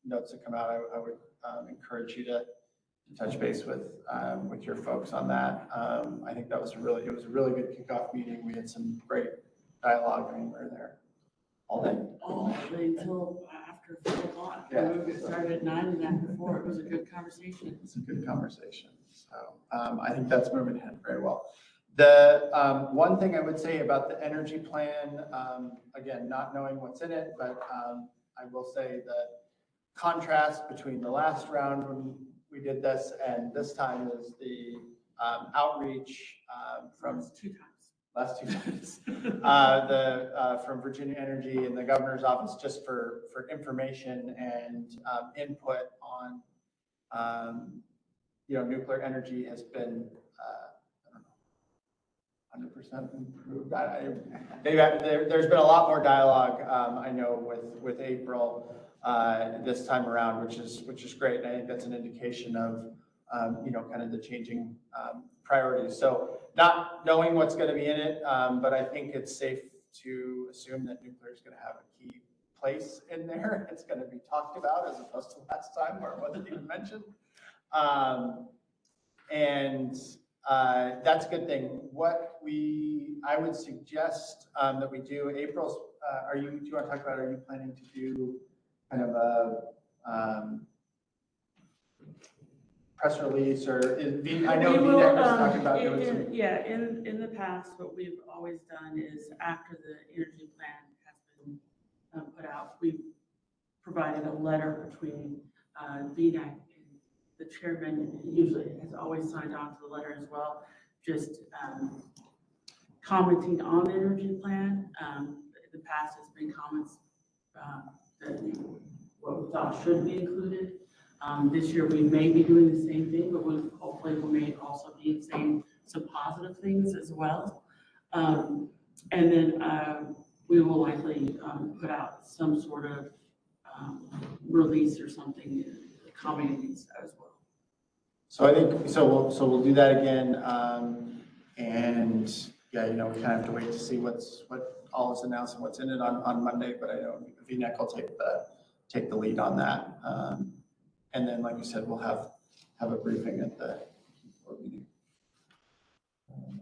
notes that come out, I would encourage you to touch base with your folks on that. I think it was a really good kickoff meeting. We had some great dialogue. I mean, we were there all day. All day until after 4 o'clock. Yeah. We started at 9 and that before. It was a good conversation. It's a good conversation. So I think that's moving ahead very well. The one thing I would say about the energy plan, again, not knowing what's in it, but I will say the contrast between the last round when we did this and this time is the outreach from last two times, from Virginia Energy and the governor's office, just for information and input on nuclear energy has been 100% improved. There's been a lot more dialogue, I know, with April this time around, which is great. And I think that's an indication of kind of the changing priorities. So not knowing what's going to be in it, but I think it's safe to assume that nuclear is going to have a key place in there. It's going to be talked about as opposed to last time where it wasn't even mentioned. That's a good thing. I would suggest that we do April's, do you want to talk about, are you planning to do kind of a press release or I know VNEC was talking about doing some. Yeah, in the past, what we've always done is after the energy plan has been put out, we've provided a letter between VNEC and the chairman. Usually has always signed on to the letter as well, just commenting on the energy plan. In the past, it's been comments that what we thought should be included. This year, we may be doing the same thing, but hopefully we may also be saying some positive things as well. And then we will likely put out some sort of release or something commenting as well. So I think, so we'll do that again. And yeah, we kind of have to wait to see what all is announced and what's in it on Monday, but I know VNEC will take the lead on that. And then, like you said, we'll have a briefing at the board meeting.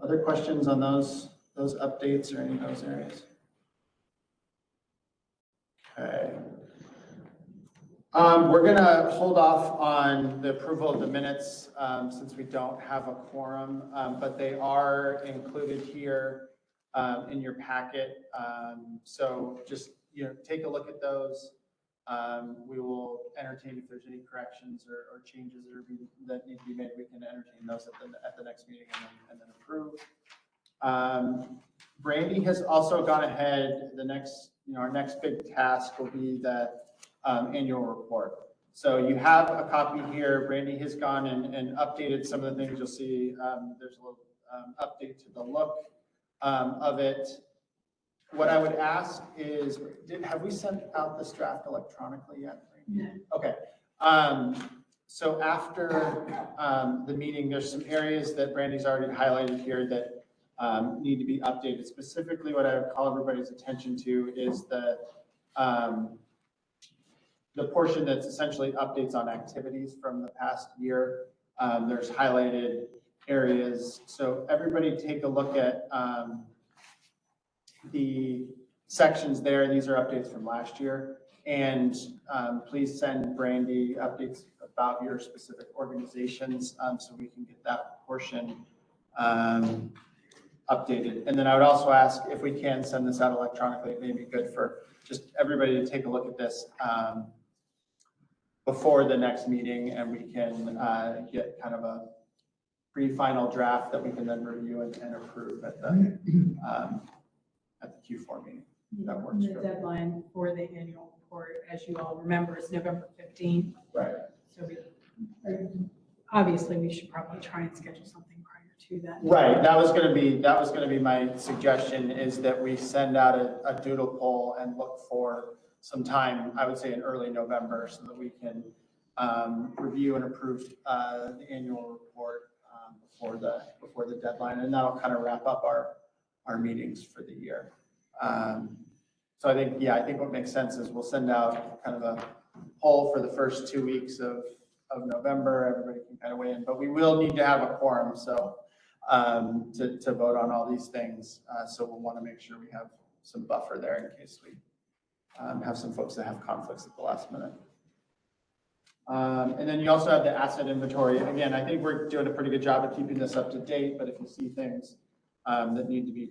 Other questions on those updates or any of those areas? Okay. We're gonna hold off on the approval of the minutes since we don't have a quorum, but they are included here in your packet. So just, take a look at those. We will entertain if there's any corrections or changes that need to be made. We can entertain those at the next meeting and then approve. Brandy has also gone ahead. Our next big task will be the annual report. So you have a copy here. Brandy has gone and updated some of the things. You'll see there's a little update to the look of it. What I would ask is, have we sent out this draft electronically yet? No. Okay. So after the meeting, there's some areas that Brandy's already highlighted here that need to be updated. Specifically, what I would call everybody's attention to is the portion that's essentially updates on activities from the past year. There's highlighted areas. So everybody take a look at the sections there. These are updates from last year. And please send Brandy updates about your specific organizations so we can get that portion updated. And then I would also ask if we can send this out electronically. It may be good for just everybody to take a look at this before the next meeting, and we can get kind of a pre-final draft that we can then review and approve at the Q4 meeting. That works. The deadline for the annual report, as you all remember, is November 15th. Right. So obviously we should probably try and schedule something prior to that. Right. That was going to be my suggestion, is that we send out a doodle poll and look for some time, I would say in early November, so that we can review and approve the annual report before the deadline, and that'll kind of wrap up our meetings for the year. So I think what makes sense is we'll send out kind of a poll for the first 2 weeks of November. Everybody can kind of weigh in, but we will need to have a quorum, so to vote on all these things. So we'll want to make sure we have some buffer there in case we have some folks that have conflicts at the last minute. And then you also have the asset inventory. Again, I think we're doing a pretty good job of keeping this up to date, but if you see things that need to be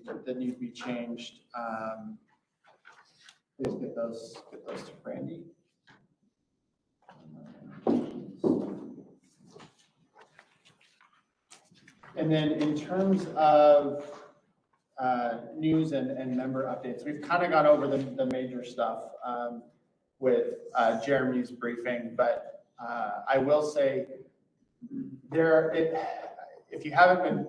changed, please get those to Brandy. And then in terms of news and member updates, we've kind of gone over the major stuff with Jeremy's briefing, but I will say if you haven't been,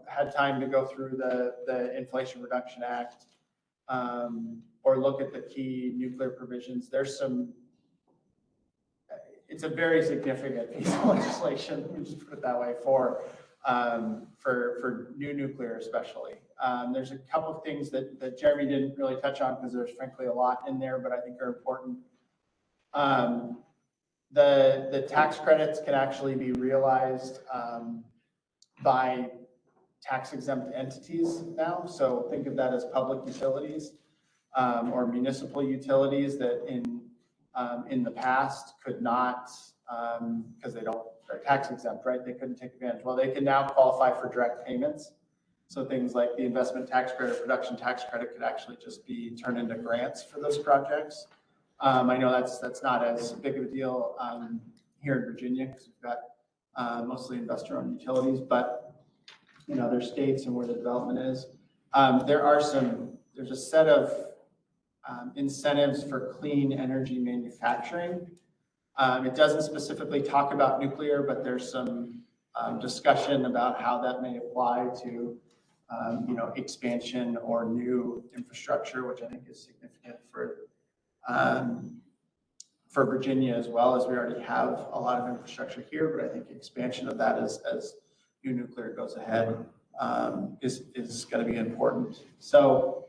had time to go through the Inflation Reduction Act or look at the key nuclear provisions, it's a very significant piece of legislation, let me just put it that way, for new nuclear especially. There's a couple of things that Jeremy didn't really touch on because there's frankly a lot in there, but I think are important. The tax credits can actually be realized by tax exempt entities now. So think of that as public utilities or municipal utilities that in the past could not, because they're tax exempt, right? They couldn't take advantage. Well, they can now qualify for direct payments. So things like the investment tax credit, production tax credit could actually just be turned into grants for those projects. I know that's not as big of a deal here in Virginia because we've got mostly investor-owned utilities, but there's states and where the development is. There's a set of incentives for clean energy manufacturing. It doesn't specifically talk about nuclear, but there's some discussion about how that may apply to expansion or new infrastructure, which I think is significant for Virginia as well, as we already have a lot of infrastructure here, but I think expansion of that as new nuclear goes ahead is going to be important. So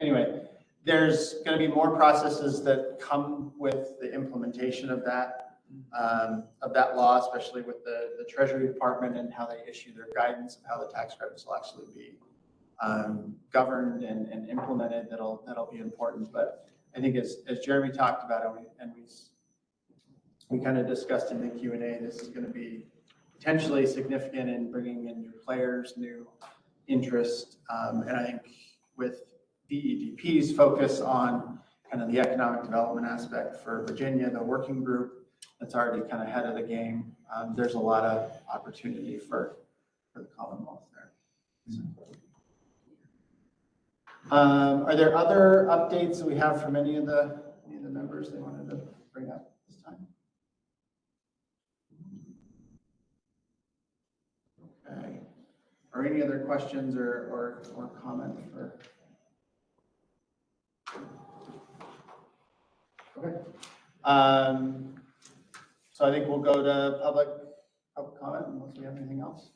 anyway, there's going to be more processes that come with the implementation of that law, especially with the Treasury Department and how they issue their guidance of how the tax credits will actually be governed and implemented. That'll be important. But I think as Jeremy talked about, and we kind of discussed in the Q&A, this is going to be potentially significant in bringing in new players, new interest, and I think with VEDP's focus on kind of the economic development aspect for Virginia, the working group that's already kind of ahead of the game, there's a lot of opportunity for the Commonwealth there. So. Are there other updates that we have from any of the members they wanted to bring up this time? Okay. Are any other questions or comments for? Okay. So I think we'll go to public comment unless we have anything else.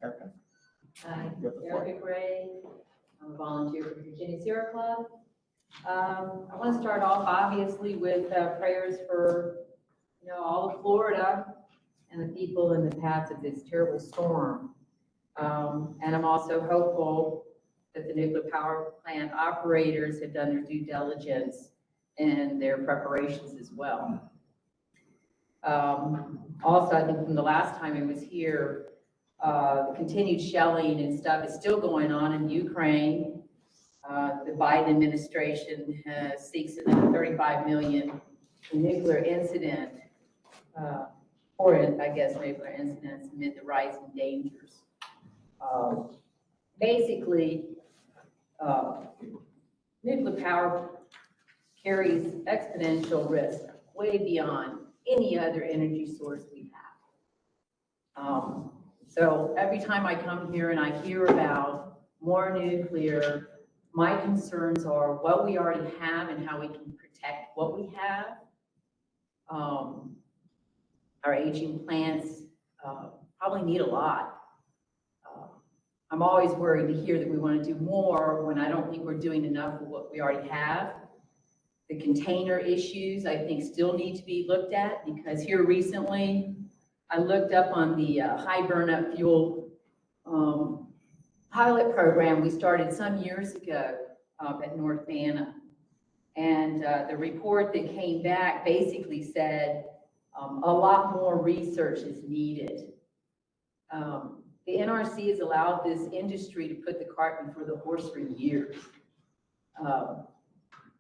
Erica. Hi, Erica Gray. I'm a volunteer for the Virginia Sierra Club. I want to start off obviously with prayers for, all of Florida and the people in the path of this terrible storm. And I'm also hopeful that the nuclear power plant operators have done their due diligence in their preparations as well. Also, I think from the last time I was here, the continued shelling and stuff is still going on in Ukraine. The Biden administration seeks another $35 million nuclear incident, nuclear incidents amid the rising dangers. Basically, nuclear power carries exponential risk way beyond any other energy source we have. So every time I come here and I hear about more nuclear, my concerns are what we already have and how we can protect what we have. Our aging plants probably need a lot. I'm always worried to hear that we want to do more when I don't think we're doing enough of what we already have. The container issues, I think, still need to be looked at, because here recently, I looked up on the high burnup fuel pilot program we started some years ago at North Anna. And the report that came back basically said a lot more research is needed. The NRC has allowed this industry to put the cart before the horse for years.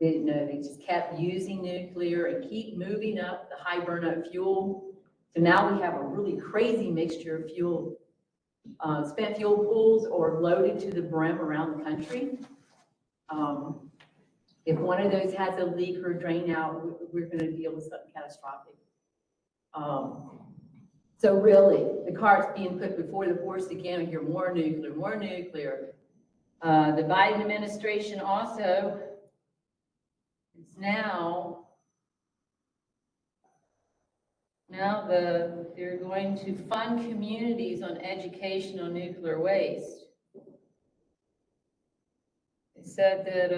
They just kept using nuclear and keep moving up the high burnup fuel. So now we have a really crazy mixture of fuel, spent fuel pools or loaded to the brim around the country. If one of those has a leak or drain out, we're going to deal with something catastrophic. So really, the cart's being put before the horse again. We hear more nuclear, more nuclear. The Biden administration also is they're going to fund communities on education on nuclear waste. They said that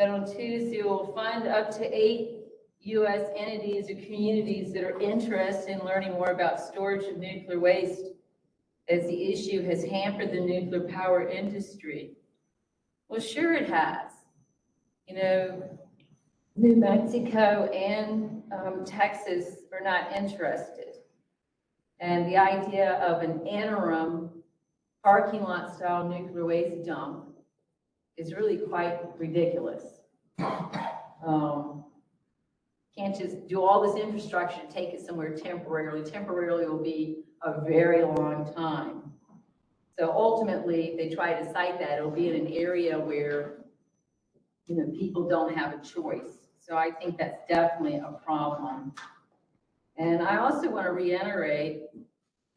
on Tuesday, we'll fund up to 8 U.S. entities or communities that are interested in learning more about storage of nuclear waste, as the issue has hampered the nuclear power industry. Well, sure it has. New Mexico and Texas are not interested. And the idea of an interim parking lot style nuclear waste dump is really quite ridiculous. Can't just do all this infrastructure and take it somewhere temporarily. Temporarily will be a very long time. So ultimately, if they try to cite that, it'll be in an area where people don't have a choice. So I think that's definitely a problem. And I also want to reiterate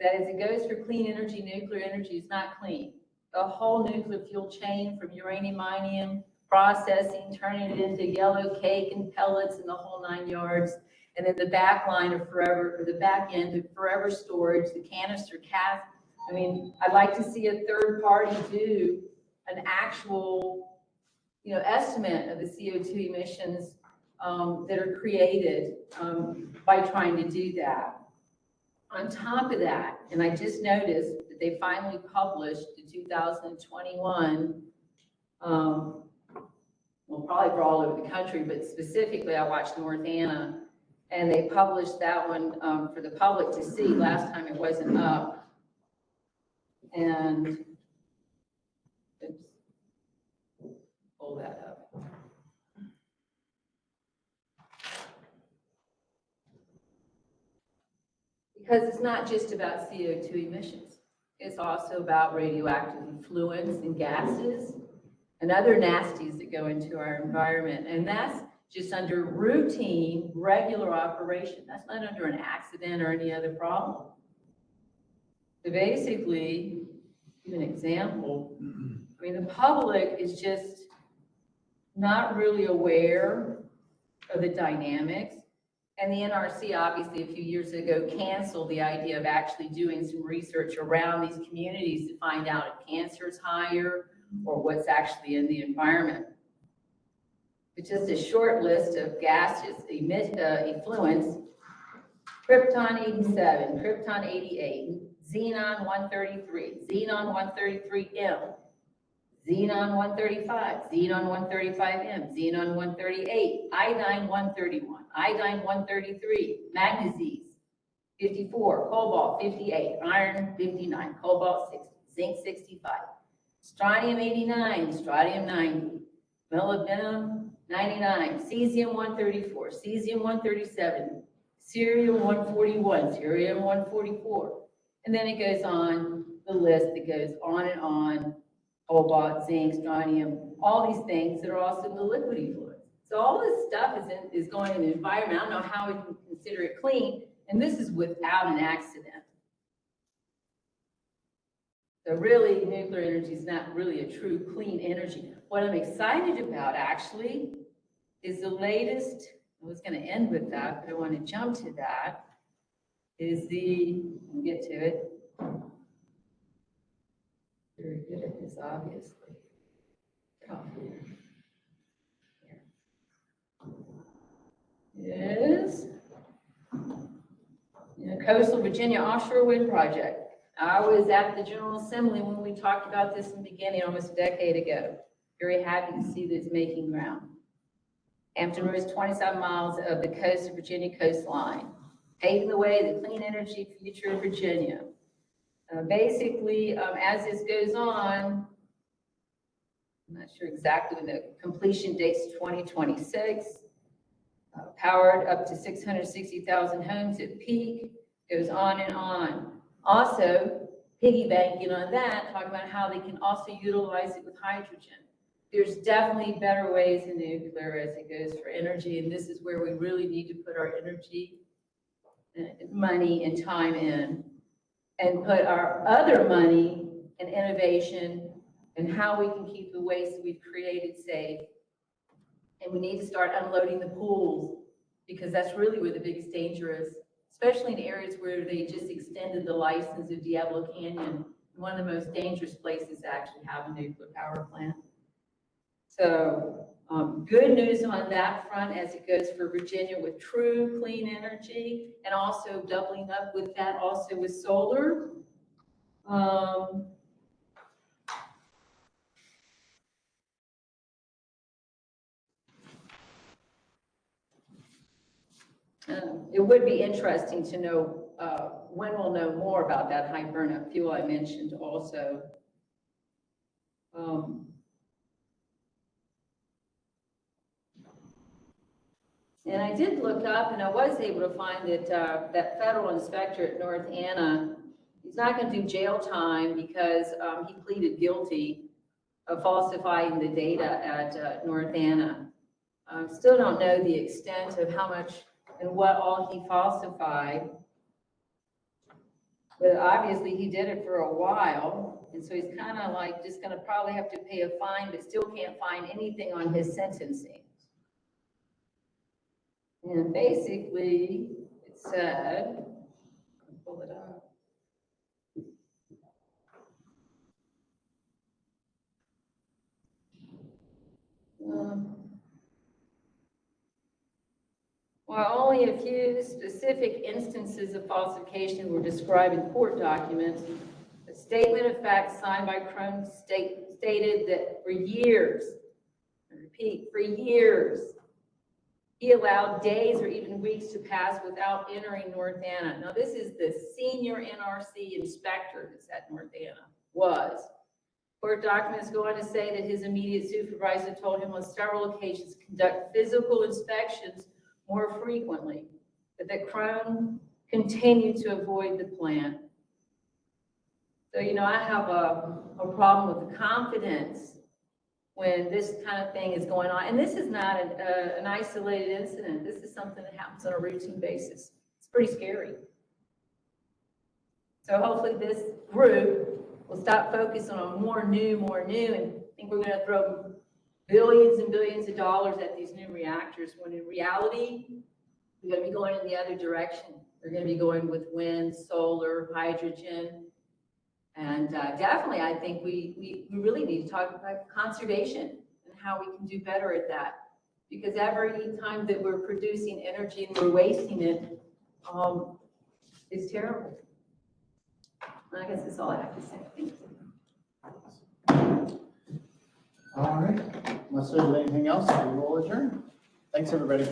that as it goes for clean energy, nuclear energy is not clean. The whole nuclear fuel chain, from uranium mining, processing, turning it into yellow cake and pellets and the whole 9 yards, and then the back line of forever, or the back end of forever storage, the canister cap. I mean, I'd like to see a third party do an actual, estimate of the CO2 emissions that are created by trying to do that. On top of that, and I just noticed that they finally published the 2021, well, probably for all over the country, but specifically I watched North Anna, and they published that one for the public to see. Last time it wasn't up. And, oops, pull that up. Because it's not just about CO2 emissions. It's also about radioactive effluents and gases and other nasties that go into our environment. And that's just under routine, regular operation. That's not under an accident or any other problem. So basically, give an example. I mean, the public is just not really aware of the dynamics. And the NRC, obviously, a few years ago, canceled the idea of actually doing some research around these communities to find out if cancer is higher or what's actually in the environment. But just a short list of gases, effluents: krypton 87, krypton 88, xenon 133, xenon 133M, xenon 135, xenon 135M, xenon 138, iodine 131, iodine 133, magnesium 54, cobalt 58, iron 59, cobalt 60, zinc 65, strontium 89, strontium 90, molybdenum 99, cesium 134, cesium 137, cerium 141, cerium 144. And then it goes on, the list that goes on and on, cobalt, zinc, strontium, all these things that are also in the liquid effluents. So all this stuff is going in the environment. I don't know how we can consider it clean, and this is without an accident. So really, nuclear energy is not really a true clean energy. What I'm excited about actually is the latest, I was going to end with that, but I want to jump to that, is we'll get to it. Very good at this, obviously. Oh, is Coastal Virginia Offshore Wind Project. I was at the General Assembly when we talked about this in the beginning, almost a decade ago. Very happy to see that it's making ground. Hampton Roads, 27 miles of the coast of Virginia coastline, paving the way, the clean energy future of Virginia. Basically, as this goes on, I'm not sure exactly when the completion date's 2026. Powered up to 660,000 homes at peak, goes on and on. Also, piggybacking on that, talking about how they can also utilize it with hydrogen. There's definitely better ways in nuclear as it goes for energy, and this is where we really need to put our energy, money, and time in, and put our other money and innovation and how we can keep the waste that we've created safe. And we need to start unloading the pools, because that's really where the biggest danger is, especially in areas where they just extended the license of Diablo Canyon, one of the most dangerous places to actually have a nuclear power plant. So good news on that front as it goes for Virginia with true clean energy, and also doubling up with that also with solar. It would be interesting to know when we'll know more about that high burnout fuel I mentioned also. And I did look up, and I was able to find that that federal inspector at North Anna, he's not going to do jail time because he pleaded guilty of falsifying the data at North Anna. Still don't know the extent of how much and what all he falsified, but obviously he did it for a while, and so he's kind of like just going to probably have to pay a fine, but still can't find anything on his sentencing. And basically, it said, I'll pull it up. While only a few specific instances of falsification were described in court documents, a statement of fact signed by Crone stated that for years, I repeat, for years, he allowed days or even weeks to pass without entering North Anna. Now, this is the senior NRC inspector that's at North Anna, was. Court documents go on to say that his immediate supervisor told him on several occasions to conduct physical inspections more frequently, but that Crone continued to avoid the plant. So, you know, I have a problem with the confidence when this kind of thing is going on. And this is not an isolated incident. This is something that happens on a routine basis. It's pretty scary. So hopefully this group will stop focusing on more new, and think we're going to throw billions and billions of dollars at these new reactors, when in reality, we're going to be going in the other direction. We're going to be going with wind, solar, hydrogen, And definitely, I think we really need to talk about conservation and how we can do better at that. Because every time that we're producing energy and we're wasting it, is terrible. I guess that's all I have to say. Thank you. All right, unless there's anything else, we will adjourn. Thanks, everybody.